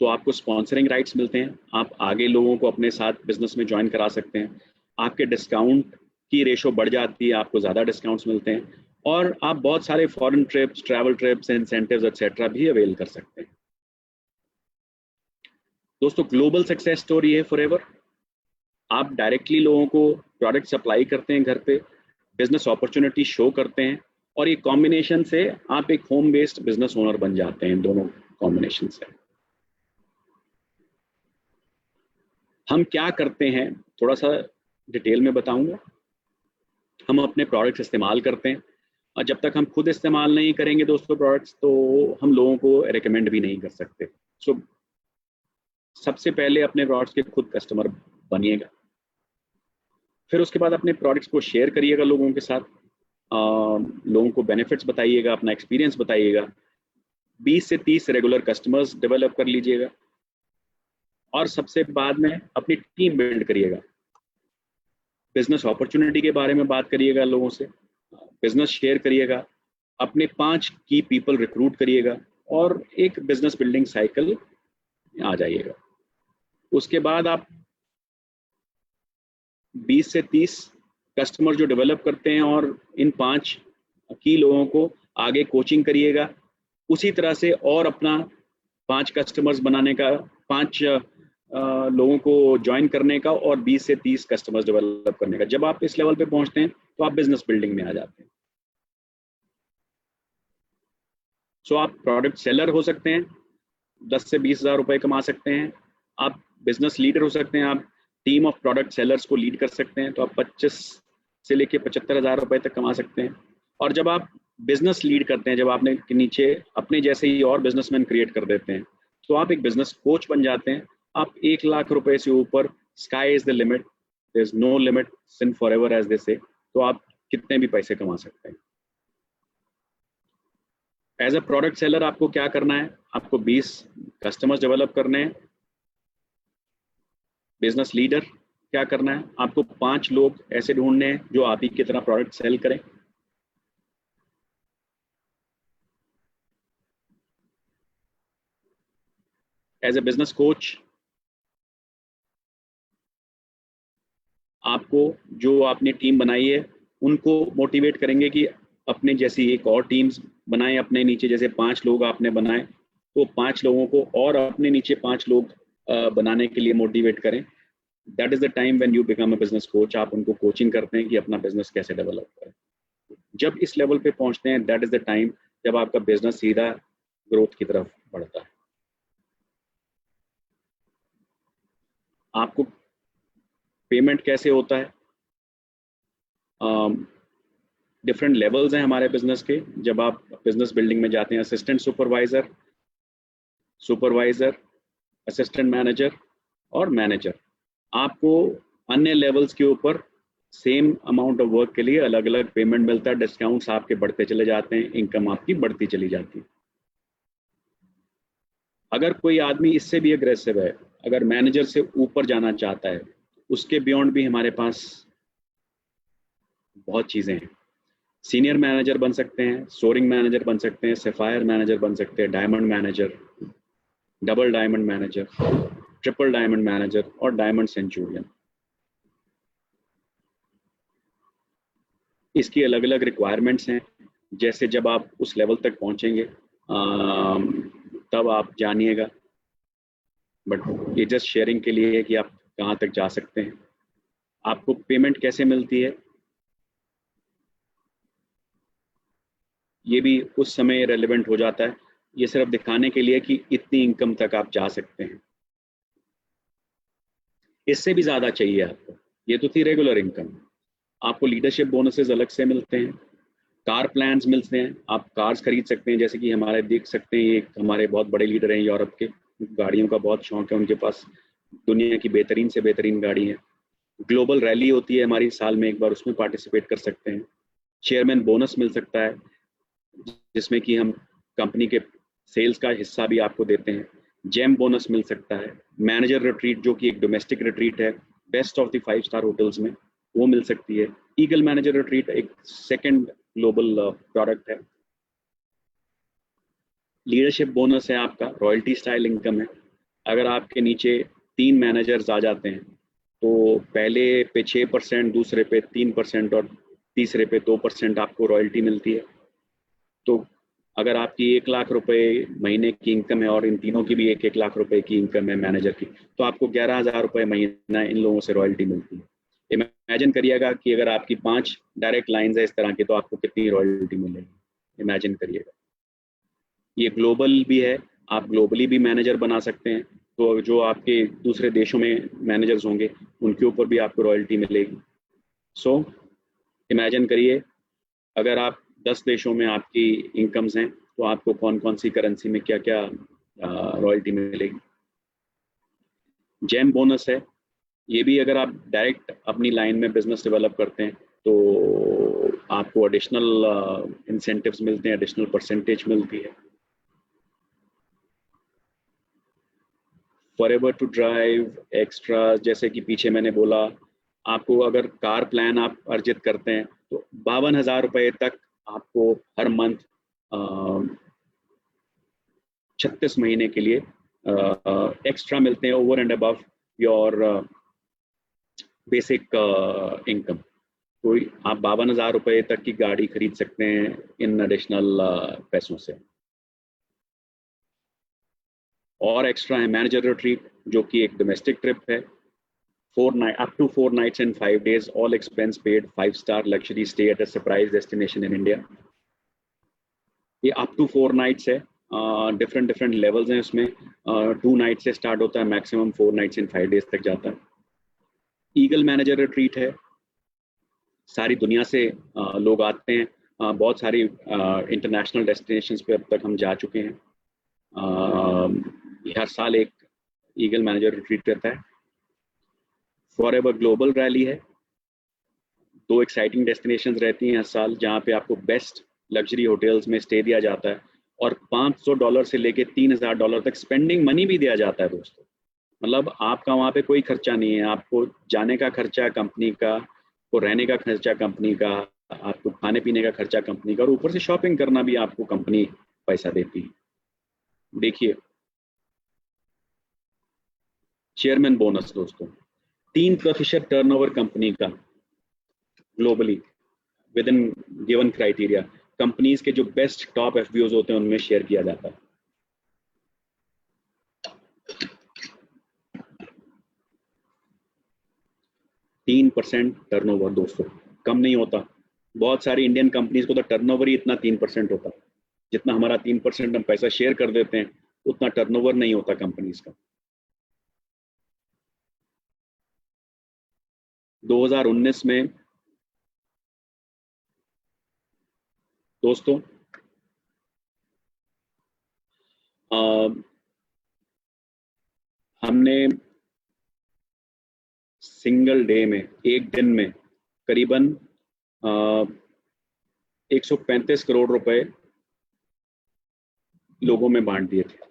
तो आपको स्पॉन्सरिंग राइट्स मिलते हैं, आप आगे लोगों को अपने साथ बिजनेस में ज्वाइन करा सकते हैं, आपके डिस्काउंट की रेशो बढ़ जाती है, आपको ज़्यादा डिस्काउंट्स मिलते हैं, और आप बहुत सारे foreign trips, travel trips, incentives etcetera भी अवेल कर सकते हैं। दोस्तों, ग्लोबल सक्सेस स्टोरी है फॉरएवर। आप डायरेक्टली लोगों को प्रोडक्ट सप्लाई करते हैं घर पे, बिजनेस अपॉर्चुनिटी शो करते हैं, और ये कॉम्बिनेशन से आप एक होम बेस्ड बिजनेस ओनर बन जाते हैं। दोनों कॉम्बिनेशन से हम क्या करते हैं, थोड़ा सा डिटेल में बताऊंगा। हम अपने प्रोडक्ट्स इस्तेमाल करते हैं, और जब तक हम खुद इस्तेमाल नहीं करेंगे दोस्तों प्रोडक्ट्स, तो हम लोगों को रिकमेंड भी नहीं कर सकते। सो सबसे पहले अपने प्रोडक्ट्स के खुद कस्टमर बनिएगा, फिर उसके बाद अपने प्रोडक्ट्स को शेयर करिएगा लोगों के साथ, लोगों को बेनिफिट्स बताइएगा, अपना एक्सपीरियंस बताइएगा, 20 से 30 रेगुलर कस्टमर्स डेवलप कर लीजिएगा, और सबसे बाद में अपनी टीम बिल्ड करिएगा। बिजनेस अपॉर्चुनिटी के बारे में बात करिएगा लोगों से, बिजनेस शेयर करिएगा, अपने 5 की पीपल रिक्रूट करिएगा, और एक बिजनेस बिल्डिंग साइकिल आ जाइएगा। उसके बाद आप 20 से 30 कस्टमर जो डेवलप करते हैं, और इन 5 की लोगों को आगे कोचिंग करिएगा, उसी तरह से और अपना 5 कस्टमर्स बनाने का, 5 लोगों को ज्वाइन करने का, और 20 से 30 कस्टमर्स डेवलप करने का। जब आप इस लेवल पे पहुंचते हैं तो आप बिजनेस बिल्डिंग में आ जाते हैं। सो आप प्रोडक्ट सेलर हो सकते हैं, 10 से 20 हज़ार रुपए कमा सकते हैं। आप बिजनेस लीडर हो सकते हैं, आप टीम ऑफ प्रोडक्ट सेलर्स को लीड कर सकते हैं, तो आप 25 से लेके 75 हज़ार रुपए तक कमा सकते हैं। और जब आप बिजनेस लीड करते हैं, जब आपने के नीचे अपने जैसे ही और बिजनेसमैन क्रिएट कर देते हैं, तो आप एक बिजनेस कोच बन जाते हैं। आप 1 लाख रुपए से ऊपर, sky is the limit, there is no limit since forever as they say, तो आप कितने भी पैसे कमा सकते हैं। एज अ प्रोडक्ट सेलर आपको क्या करना है, आपको 20 कस्टमर्स डेवलप करने हैं। बिजनेस लीडर क्या करना है, आपको 5 लोग ऐसे ढूंढने हैं जो आप ही की तरह प्रोडक्ट सेल करें। एज ए बिजनेस कोच आपको, जो आपने टीम बनाई है, उनको मोटिवेट करेंगे कि अपने जैसी एक और टीम्स बनाएं। अपने नीचे जैसे 5 लोग आपने बनाए, तो 5 लोगों को और अपने नीचे 5 लोग बनाने के लिए मोटिवेट करें। That is the time when you become a business coach. आप उनको कोचिंग करते हैं कि अपना बिजनेस कैसे डेवलप करें। जब इस लेवल पे पहुंचते हैं, दैट इज द टाइम जब आपका बिजनेस सीधा ग्रोथ की तरफ बढ़ता है। आपको पेमेंट कैसे होता है, डिफरेंट लेवल्स हैं हमारे बिजनेस के। जब आप बिजनेस बिल्डिंग में जाते हैं, assistant supervisor, supervisor, assistant manager और मैनेजर, आपको अन्य लेवल्स के ऊपर सेम अमाउंट ऑफ वर्क के लिए अलग अलग पेमेंट मिलता है। डिस्काउंट्स आपके बढ़ते चले जाते हैं, इनकम आपकी बढ़ती चली जाती है। अगर कोई आदमी इससे भी अग्रेसिव है, अगर मैनेजर से ऊपर जाना चाहता है, उसके बियॉन्ड भी हमारे पास बहुत चीज़ें हैं। सीनियर मैनेजर बन सकते हैं, सोरिंग मैनेजर बन सकते हैं, सफायर मैनेजर बन सकते हैं, diamond manager, double diamond manager, triple diamond manager और डायमंड सेंचुरियन। इसकी अलग अलग रिक्वायरमेंट्स हैं। जैसे जब आप उस लेवल तक पहुंचेंगे तब आप जानिएगा, बट ये जस्ट शेयरिंग के लिए है कि आप कहाँ तक जा सकते हैं। आपको पेमेंट कैसे मिलती है ये भी उस समय रेलेवेंट हो जाता है। ये सिर्फ दिखाने के लिए कि इतनी इनकम तक आप जा सकते हैं, इससे भी ज़्यादा चाहिए आपको। ये तो थी रेगुलर इनकम। आपको लीडरशिप बोनसेस अलग से मिलते हैं, कार प्लान्स मिलते हैं, आप कार्स खरीद सकते हैं। जैसे कि हमारे देख सकते हैं, ये हमारे बहुत बड़े लीडर हैं यूरोप के, गाड़ियों का बहुत शौक है उनके पास, दुनिया की बेहतरीन से बेहतरीन गाड़ी है। ग्लोबल रैली होती है हमारी साल में एक बार, उसमें पार्टिसिपेट कर सकते हैं। चेयरमैन बोनस मिल सकता है जिसमें कि हम कंपनी के सेल्स का हिस्सा भी आपको देते हैं। जेम बोनस मिल सकता है। मैनेजर रिट्रीट जो कि एक डोमेस्टिक रिट्रीट है best of the 5 star hotels में, वो मिल सकती है। ईगल मैनेजर रिट्रीट एक सेकंड ग्लोबल प्रोडक्ट है। लीडरशिप बोनस है आपका, रॉयल्टी स्टाइल इनकम है। अगर आपके नीचे 3 मैनेजर्स आ जाते हैं तो पहले पे 6%, दूसरे पे 3% और तीसरे पे 2% आपको रॉयल्टी मिलती है। तो अगर आपकी 1 लाख रुपए महीने की इनकम है और इन तीनों की भी 1-1 लाख रुपए की इनकम है मैनेजर की, तो आपको 11,000 रुपए महीना इन लोगों से रॉयल्टी मिलती है। इमेजिन करिएगा कि अगर आपकी 5 डायरेक्ट लाइंस है इस तरह की, तो आपको कितनी रॉयल्टी मिलेगी, इमेजिन करिएगा। ये ग्लोबल भी है, आप ग्लोबली भी मैनेजर बना सकते हैं। तो जो आपके दूसरे देशों में मैनेजर्स होंगे उनके ऊपर भी आपको रॉयल्टी मिलेगी। सो इमेजिन करिए, अगर आप 10 देशों में आपकी इनकम्स हैं तो आपको कौन कौन सी करेंसी में क्या क्या रॉयल्टी मिलेगी। जेम बोनस है, ये भी अगर आप डायरेक्ट अपनी लाइन में बिजनेस डेवलप करते हैं तो आपको एडिशनल इंसेंटिव्स मिलते हैं, एडिशनल परसेंटेज मिलती है। फॉरएवर टू ड्राइव एक्स्ट्रा, जैसे कि पीछे मैंने बोला, आपको अगर कार प्लान आप अर्जित करते हैं तो 52,000 रुपए तक आपको हर मंथ 36 महीने के लिए एक्स्ट्रा मिलते हैं, over and above your basic income. तो आप 52,000 रुपए तक की गाड़ी खरीद सकते हैं इन एडिशनल पैसों से। और एक्स्ट्रा है मैनेजर रिट्रीट, जो कि एक डोमेस्टिक ट्रिप है, 4 night up to 4 nights and 5 days, all expense paid, 5 star luxury stay at a surprise destination in India. ये अप टू 4 नाइट्स है, डिफरेंट डिफरेंट लेवल्स हैं उसमें। 2 नाइट से स्टार्ट होता है, मैक्सिमम 4 नाइट्स एंड 5 डेज तक जाता है। ईगल मैनेजर रिट्रीट है, सारी दुनिया से लोग आते हैं। बहुत सारी इंटरनेशनल डेस्टिनेशंस पे अब तक हम जा चुके हैं। हर साल एक ईगल मैनेजर रिट्रीट रहता है। फॉर एवर ग्लोबल रैली है, 2 एक्साइटिंग डेस्टिनेशंस रहती हैं हर साल, जहाँ पे आपको बेस्ट लग्जरी होटल्स में स्टे दिया जाता है और $500 से लेके $3,000 तक स्पेंडिंग मनी भी दिया जाता है दोस्तों। मतलब आपका वहाँ पे कोई खर्चा नहीं है, आपको जाने का खर्चा कंपनी का, को रहने का खर्चा कंपनी का, आपको खाने पीने का खर्चा कंपनी का, और ऊपर से शॉपिंग करना भी आपको कंपनी पैसा देती है। देखिए, चेयरमैन बोनस दोस्तों, 3% टर्नओवर कंपनी का globally with in given criteria, companies के जो बेस्ट टॉप एफबीओज होते हैं उनमें शेयर किया जाता है। 3% टर्नओवर दोस्तों, कम नहीं होता। बहुत सारी इंडियन कंपनीज को तो टर्नओवर ही इतना 3% होता है। जितना हमारा 3% हम पैसा शेयर कर देते हैं, उतना टर्नओवर नहीं होता कंपनीज का। 2019 में दोस्तों हमने सिंगल डे में, एक दिन में, करीबन 135 करोड़ रुपए लोगों में बांट दिए थे।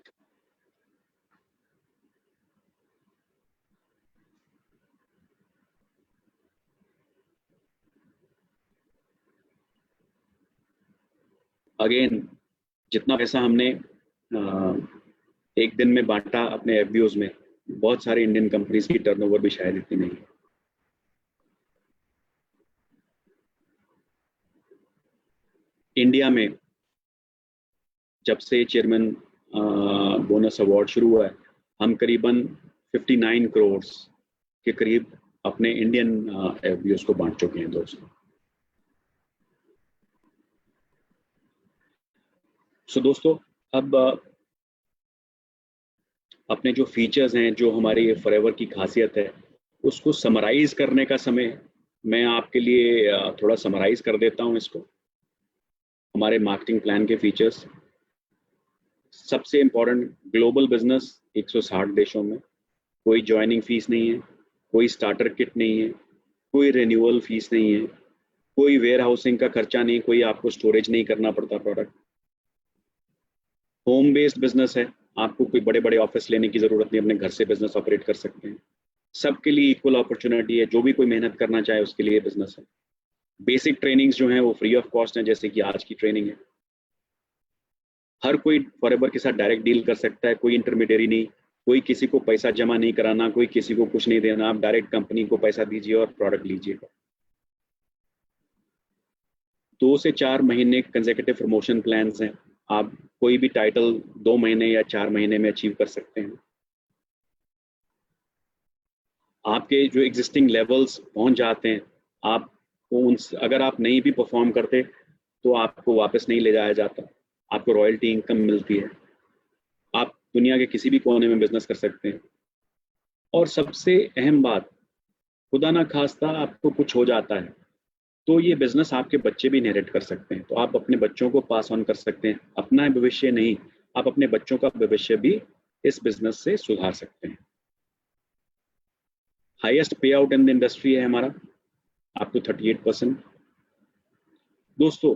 अगेन जितना पैसा हमने एक दिन में बांटा अपने एफबीओज में, बहुत सारे इंडियन कंपनीज की टर्नओवर भी शायद इतनी नहीं है। इंडिया में जब से चेयरमैन बोनस अवार्ड शुरू हुआ है, हम करीबन 59 करोड़ के करीब अपने इंडियन एफबीओज को बांट चुके हैं दोस्तों। सो दोस्तों, अब अपने जो फीचर्स हैं, जो हमारी फॉरएवर की खासियत है, उसको समराइज करने का समय मैं आपके लिए थोड़ा समराइज कर देता हूं इसको। हमारे मार्केटिंग प्लान के फीचर्स, सबसे इम्पोर्टेंट, ग्लोबल बिजनेस 160 देशों में, कोई ज्वाइनिंग फीस नहीं है, कोई स्टार्टर किट नहीं है, कोई रिन्यूअल फीस नहीं है, कोई वेयर हाउसिंग का खर्चा नहीं, कोई आपको स्टोरेज नहीं करना पड़ता प्रोडक्ट। होम बेस्ड बिजनेस है, आपको कोई बड़े बड़े ऑफिस लेने की जरूरत नहीं, अपने घर से बिजनेस ऑपरेट कर सकते हैं। सबके लिए इक्वल अपॉर्चुनिटी है, जो भी कोई मेहनत करना चाहे उसके लिए बिजनेस है। बेसिक ट्रेनिंग्स जो हैं वो फ्री ऑफ कॉस्ट हैं, जैसे कि आज की ट्रेनिंग है। हर कोई फॉरएवर के साथ डायरेक्ट डील कर सकता है, कोई इंटरमीडियरी नहीं, कोई किसी को पैसा जमा नहीं कराना, कोई किसी को कुछ नहीं देना, आप डायरेक्ट कंपनी को पैसा दीजिए और प्रोडक्ट लीजिएगा। 2 से 4 महीने कंसेक्यूटिव प्रमोशन प्लान्स हैं, आप कोई भी टाइटल 2 महीने या 4 महीने में अचीव कर सकते हैं। आपके जो एग्जिस्टिंग लेवल्स पहुंच जाते हैं, आप उन, अगर आप नहीं भी परफॉर्म करते तो आपको वापस नहीं ले जाया जाता, आपको रॉयल्टी इनकम मिलती है, आप दुनिया के किसी भी कोने में बिजनेस कर सकते हैं। और सबसे अहम बात, खुदा ना खास्ता आपको कुछ हो जाता है तो ये बिजनेस आपके बच्चे भी इनहेरिट कर सकते हैं, तो आप अपने बच्चों को पास ऑन कर सकते हैं। अपना भविष्य नहीं, आप अपने बच्चों का भविष्य भी इस बिजनेस से सुधार सकते हैं। हाईएस्ट पे आउट इन द इंडस्ट्री है हमारा, अप टू 38%। दोस्तों,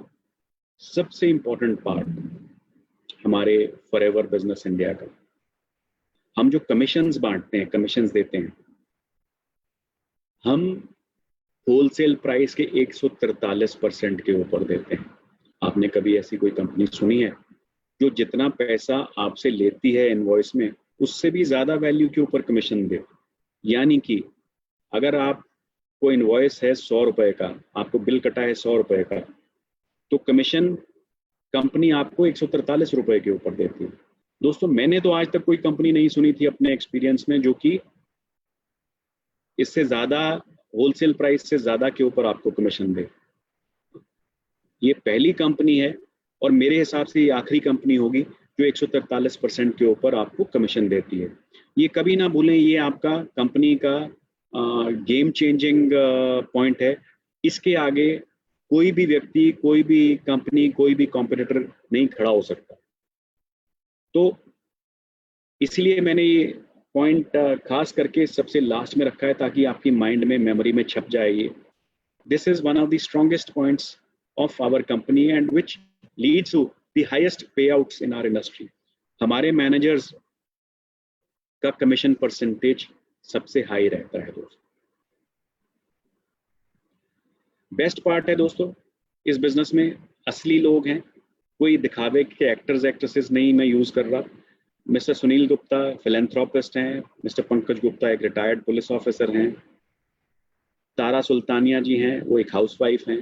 सबसे इंपॉर्टेंट पार्ट हमारे फॉरएवर बिजनेस इंडिया का, हम जो कमीशंस बांटते हैं, कमीशंस देते हैं, हम होलसेल प्राइस के 143% के ऊपर देते हैं। आपने कभी ऐसी कोई कंपनी सुनी है जो जितना पैसा आपसे लेती है इनवॉइस में, उससे भी ज्यादा वैल्यू के ऊपर कमीशन दे? यानी कि अगर आपको इनवॉइस है 100 रुपए का, आपको बिल कटा है 100 रुपए का, तो कमीशन कंपनी आपको 143 रुपए के ऊपर देती है। दोस्तों, मैंने तो आज तक कोई कंपनी नहीं सुनी थी अपने एक्सपीरियंस में जो कि इससे ज्यादा, होलसेल प्राइस से ज्यादा के ऊपर आपको कमीशन दे। ये पहली कंपनी है और मेरे हिसाब से ये आखिरी कंपनी होगी जो 143% के ऊपर आपको कमीशन देती है। ये कभी ना भूलें, ये आपका कंपनी का गेम चेंजिंग पॉइंट है। इसके आगे कोई भी व्यक्ति, कोई भी कंपनी, कोई भी कॉम्पिटिटर नहीं खड़ा हो सकता। तो इसलिए मैंने ये पॉइंट खास करके सबसे लास्ट में रखा है ताकि आपकी माइंड में, मेमोरी में छप जाए। ये this is one of the strongest points of our company and which leads to the highest payouts in our industry. हमारे मैनेजर्स का कमीशन परसेंटेज सबसे हाई रहता है दोस्तों। बेस्ट पार्ट है दोस्तों, इस बिजनेस में असली लोग हैं, कोई दिखावे के एक्टर्स एक्ट्रेसेस नहीं मैं यूज कर रहा। मिस्टर सुनील गुप्ता फिलेंथ्रोपिस्ट हैं, मिस्टर पंकज गुप्ता एक रिटायर्ड पुलिस ऑफिसर हैं, तारा सुल्तानिया जी हैं, वो एक हाउसवाइफ हैं,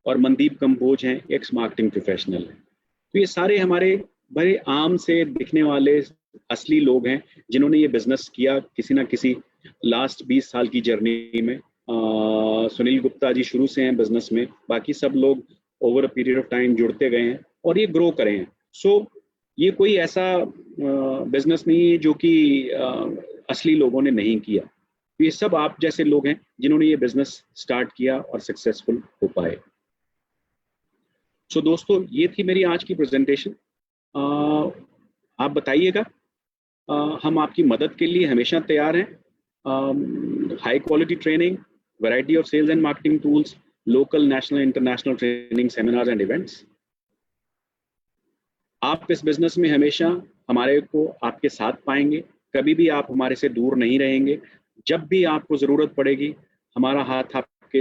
और मनदीप कंबोज हैं, एक्स मार्केटिंग प्रोफेशनल हैं। तो ये सारे हमारे बड़े आम से दिखने वाले असली लोग हैं जिन्होंने ये बिजनेस किया किसी ना किसी लास्ट 20 साल की जर्नी में। सुनील गुप्ता जी शुरू से हैं बिजनेस में, बाकी सब लोग over a period of time जुड़ते गए हैं और ये ग्रो करे हैं। सो ये कोई ऐसा बिजनेस नहीं है जो कि असली लोगों ने नहीं किया। ये सब आप जैसे लोग हैं जिन्होंने ये बिजनेस स्टार्ट किया और सक्सेसफुल हो पाए। सो दोस्तों, ये थी मेरी आज की प्रेजेंटेशन। आप बताइएगा, हम आपकी मदद के लिए हमेशा तैयार हैं। High quality training, variety of sales and marketing tools, local, national, international training, seminars and events. आप इस बिजनेस में हमेशा हमारे को आपके साथ पाएंगे, कभी भी आप हमारे से दूर नहीं रहेंगे। जब भी आपको जरूरत पड़ेगी, हमारा हाथ आपके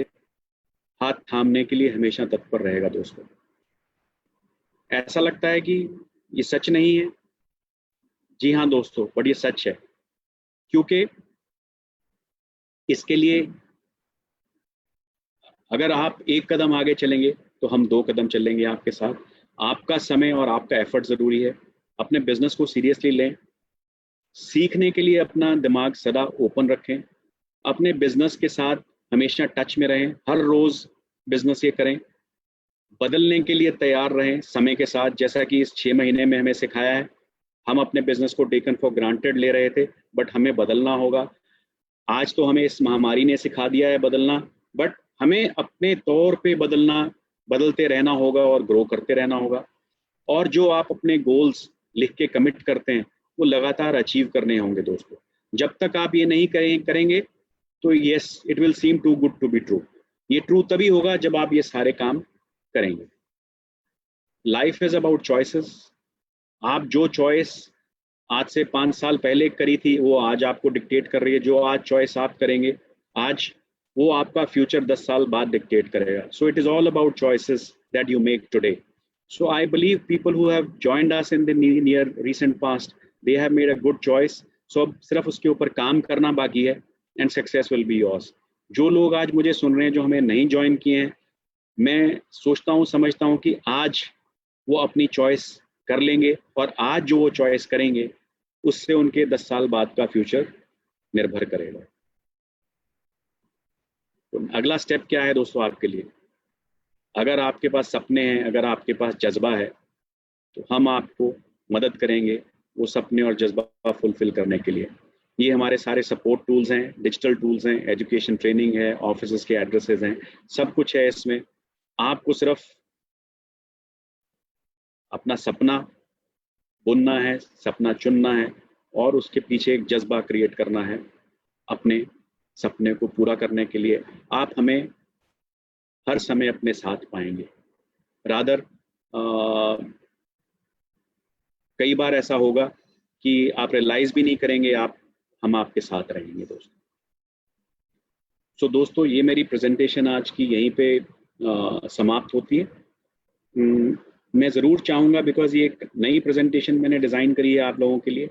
हाथ थामने के लिए हमेशा तत्पर रहेगा दोस्तों। ऐसा लगता है कि ये सच नहीं है। जी हाँ दोस्तों, बट ये सच है, क्योंकि इसके लिए अगर आप एक कदम आगे चलेंगे तो हम 2 कदम चलेंगे आपके साथ। आपका समय और आपका एफर्ट ज़रूरी है। अपने बिजनेस को सीरियसली लें, सीखने के लिए अपना दिमाग सदा ओपन रखें, अपने बिजनेस के साथ हमेशा टच में रहें, हर रोज़ बिजनेस ये करें, बदलने के लिए तैयार रहें समय के साथ। जैसा कि इस 6 महीने में हमें सिखाया है, हम अपने बिजनेस को टेकन फॉर ग्रांटेड ले रहे थे, बट हमें बदलना होगा। आज तो हमें इस महामारी ने सिखा दिया है बदलना, बट हमें अपने तौर पे बदलना, बदलते रहना होगा और ग्रो करते रहना होगा। और जो आप अपने गोल्स लिख के कमिट करते हैं वो लगातार अचीव करने होंगे दोस्तों। जब तक आप ये नहीं करेंगे तो yes, it will seem too good to be true. ये ट्रू तभी होगा जब आप ये सारे काम करेंगे। Life is about choices. आप जो चॉइस आज से 5 साल पहले करी थी वो आज आपको डिक्टेट कर रही है। जो आज चॉइस आप करेंगे आज, वो आपका फ्यूचर 10 साल बाद डिक्टेट करेगा। So it is all about choices that you make today. So I believe people who have joined us in the near recent past, they have made a good choice. So अब सिर्फ उसके ऊपर काम करना बाकी है and success will be yours. जो लोग आज मुझे सुन रहे हैं जो हमें नहीं ज्वाइन किए हैं, मैं सोचता हूँ समझता हूँ कि आज वो अपनी चॉइस कर लेंगे और आज जो वो चॉइस करेंगे उससे उनके 10 साल बाद का फ्यूचर निर्भर करेगा। तो अगला स्टेप क्या है दोस्तों आपके लिए? अगर आपके पास सपने हैं, अगर आपके पास जज्बा है, तो हम आपको मदद करेंगे वो सपने और जज्बा फुलफिल करने के लिए। ये हमारे सारे सपोर्ट टूल्स हैं, डिजिटल टूल्स हैं, एजुकेशन ट्रेनिंग है, ऑफिस के एड्रेसेस हैं, सब कुछ है इसमें। आपको सिर्फ अपना सपना बुनना है, सपना चुनना है और उसके पीछे एक जज्बा क्रिएट करना है अपने सपने को पूरा करने के लिए। आप हमें हर समय अपने साथ पाएंगे। रादर कई बार ऐसा होगा कि आप रियलाइज भी नहीं करेंगे, हम आपके साथ रहेंगे दोस्तों। सो दोस्तों, ये मेरी प्रेजेंटेशन आज की यहीं पे समाप्त होती है। मैं ज़रूर चाहूँगा, बिकॉज ये एक नई प्रेजेंटेशन मैंने डिज़ाइन करी है आप लोगों के लिए,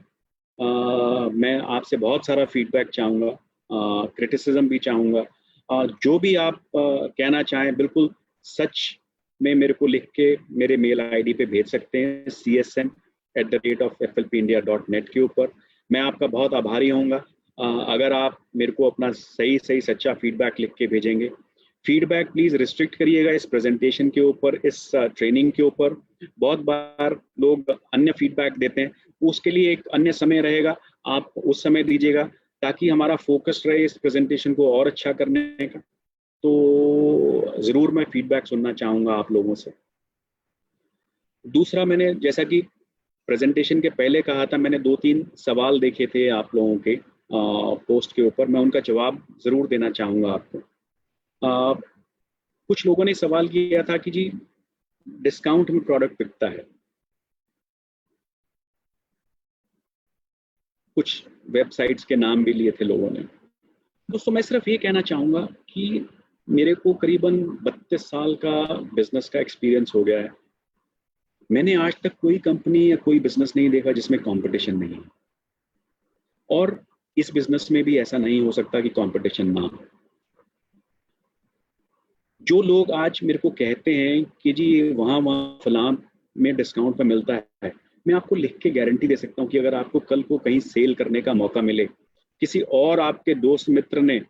मैं आपसे बहुत सारा फीडबैक चाहूँगा, क्रिटिसिज्म भी चाहूँगा। जो भी आप कहना चाहें बिल्कुल सच में मेरे को लिख के मेरे मेल आईडी पे भेज सकते हैं, csm@fflpindia.net के ऊपर। मैं आपका बहुत आभारी होऊंगा अगर आप मेरे को अपना सही सच्चा फीडबैक लिख के भेजेंगे। फीडबैक प्लीज़ रिस्ट्रिक्ट करिएगा इस प्रेजेंटेशन के ऊपर, इस ट्रेनिंग के ऊपर। बहुत बार लोग अन्य फीडबैक देते हैं, उसके लिए एक अन्य समय रहेगा, आप उस समय दीजिएगा ताकि हमारा फोकस रहे इस प्रेजेंटेशन को और अच्छा करने का। तो ज़रूर मैं फीडबैक सुनना चाहूँगा आप लोगों से। दूसरा, मैंने जैसा कि प्रेजेंटेशन के पहले कहा था, मैंने 2-3 सवाल देखे थे आप लोगों के पोस्ट के ऊपर, मैं उनका जवाब ज़रूर देना चाहूँगा आपको। कुछ लोगों ने सवाल किया था कि जी डिस्काउंट में प्रोडक्ट बिकता है, कुछ वेबसाइट्स के नाम भी लिए थे लोगों ने। दोस्तों, मैं सिर्फ ये कहना चाहूँगा कि मेरे को करीबन 32 साल का बिजनेस का एक्सपीरियंस हो गया है। मैंने आज तक कोई कंपनी या कोई बिजनेस नहीं देखा जिसमें कंपटीशन नहीं है, और इस बिजनेस में भी ऐसा नहीं हो सकता कि कंपटीशन ना हो। जो लोग आज मेरे को कहते हैं कि जी वहाँ फलां में डिस्काउंट पे मिलता है, मैं आपको लिख के गारंटी दे सकता हूँ कि अगर आपको कल को कहीं सेल करने का मौका मिले, किसी और आपके दोस्त मित्र ने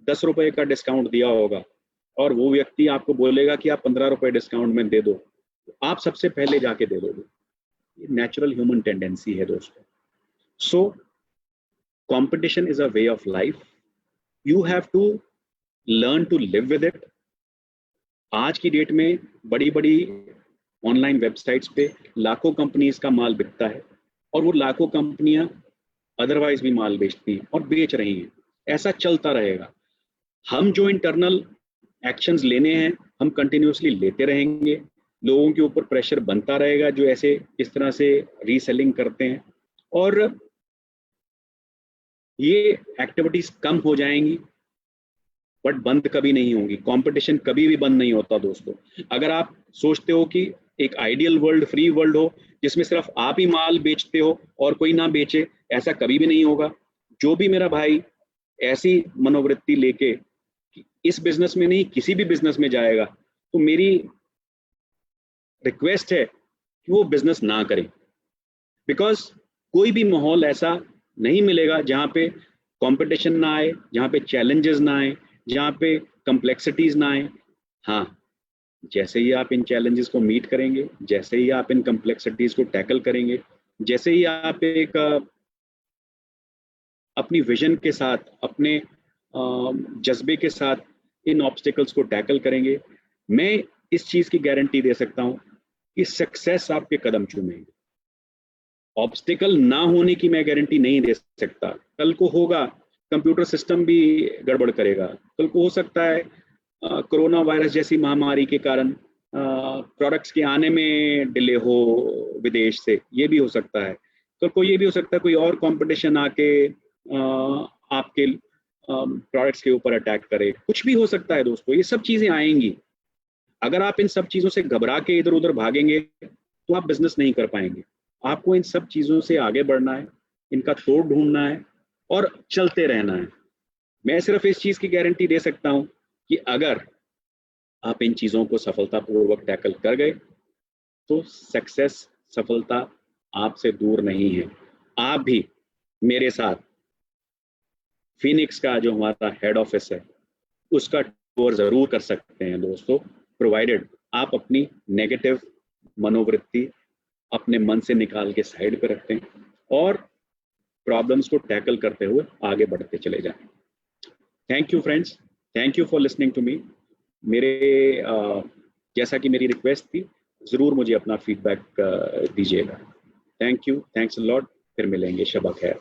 10 रुपए का डिस्काउंट दिया होगा और वो व्यक्ति आपको बोलेगा कि आप 15 रुपए डिस्काउंट में दे दो, तो आप सबसे पहले जाके दे दोगे। ये नेचुरल ह्यूमन टेंडेंसी है दोस्तों। So competition is a way of life, you have to learn to live with it. आज की डेट में बड़ी बड़ी ऑनलाइन वेबसाइट्स पे लाखों कंपनीज का माल बिकता है और वो लाखों कंपनियां अदरवाइज भी माल बेचती हैं और बेच रही हैं। ऐसा चलता रहेगा। हम जो इंटरनल एक्शंस लेने हैं हम कंटिन्यूसली लेते रहेंगे, लोगों के ऊपर प्रेशर बनता रहेगा जो ऐसे इस तरह से रीसेलिंग करते हैं, और ये एक्टिविटीज कम हो जाएंगी बट बंद कभी नहीं होंगी। कंपटीशन कभी भी बंद नहीं होता दोस्तों। अगर आप सोचते हो कि एक आइडियल वर्ल्ड, फ्री वर्ल्ड हो, जिसमें सिर्फ आप ही माल बेचते हो और कोई ना बेचे, ऐसा कभी भी नहीं होगा। जो भी मेरा भाई ऐसी मनोवृत्ति लेके इस बिजनेस में नहीं किसी भी बिजनेस में जाएगा, तो मेरी रिक्वेस्ट है कि वो बिजनेस ना करें। बिकॉज कोई भी माहौल ऐसा नहीं मिलेगा जहाँ पे कंपटीशन ना आए, जहाँ पे चैलेंजेस ना आए, जहाँ पे कम्प्लेक्सिटीज ना आए। हाँ, जैसे ही आप इन चैलेंजेस को मीट करेंगे, जैसे ही आप इन कम्प्लेक्सिटीज को टैकल करेंगे, जैसे ही आप एक अपनी विजन के साथ, अपने जज्बे के साथ इन ऑब्स्टिकल्स को टैकल करेंगे, मैं इस चीज की गारंटी दे सकता हूं कि सक्सेस आपके कदम चूमेगी। ऑब्स्टिकल ना होने की मैं गारंटी नहीं दे सकता। कल को होगा, कंप्यूटर सिस्टम भी गड़बड़ करेगा, कल को हो सकता है कोरोना वायरस जैसी महामारी के कारण प्रोडक्ट्स के आने में डिले हो विदेश से, ये भी हो सकता है। कल को ये भी हो सकता है कोई और कंपटीशन आके आपके प्रोडक्ट्स के ऊपर अटैक करे, कुछ भी हो सकता है दोस्तों, ये सब चीजें आएंगी। अगर आप इन सब चीजों से घबरा के इधर उधर भागेंगे तो आप बिजनेस नहीं कर पाएंगे। आपको इन सब चीजों से आगे बढ़ना है, इनका तोड़ ढूंढना है और चलते रहना है। मैं सिर्फ इस चीज की गारंटी दे सकता हूं कि अगर आप इन चीजों को सफलतापूर्वक टैकल कर गए तो सक्सेस, सफलता आपसे दूर नहीं है। आप भी मेरे साथ फिनिक्स का जो हमारा हेड ऑफिस है उसका टूर जरूर कर सकते हैं दोस्तों, प्रोवाइडेड आप अपनी नेगेटिव मनोवृत्ति अपने मन से निकाल के साइड पे रखते हैं और प्रॉब्लम्स को टैकल करते हुए आगे बढ़ते चले जाएं। Thank you friends, thank you for listening to me. मेरे जैसा कि मेरी रिक्वेस्ट थी, ज़रूर मुझे अपना फीडबैक दीजिएगा। Thank you, thanks a lot. फिर मिलेंगे, शबा खैर।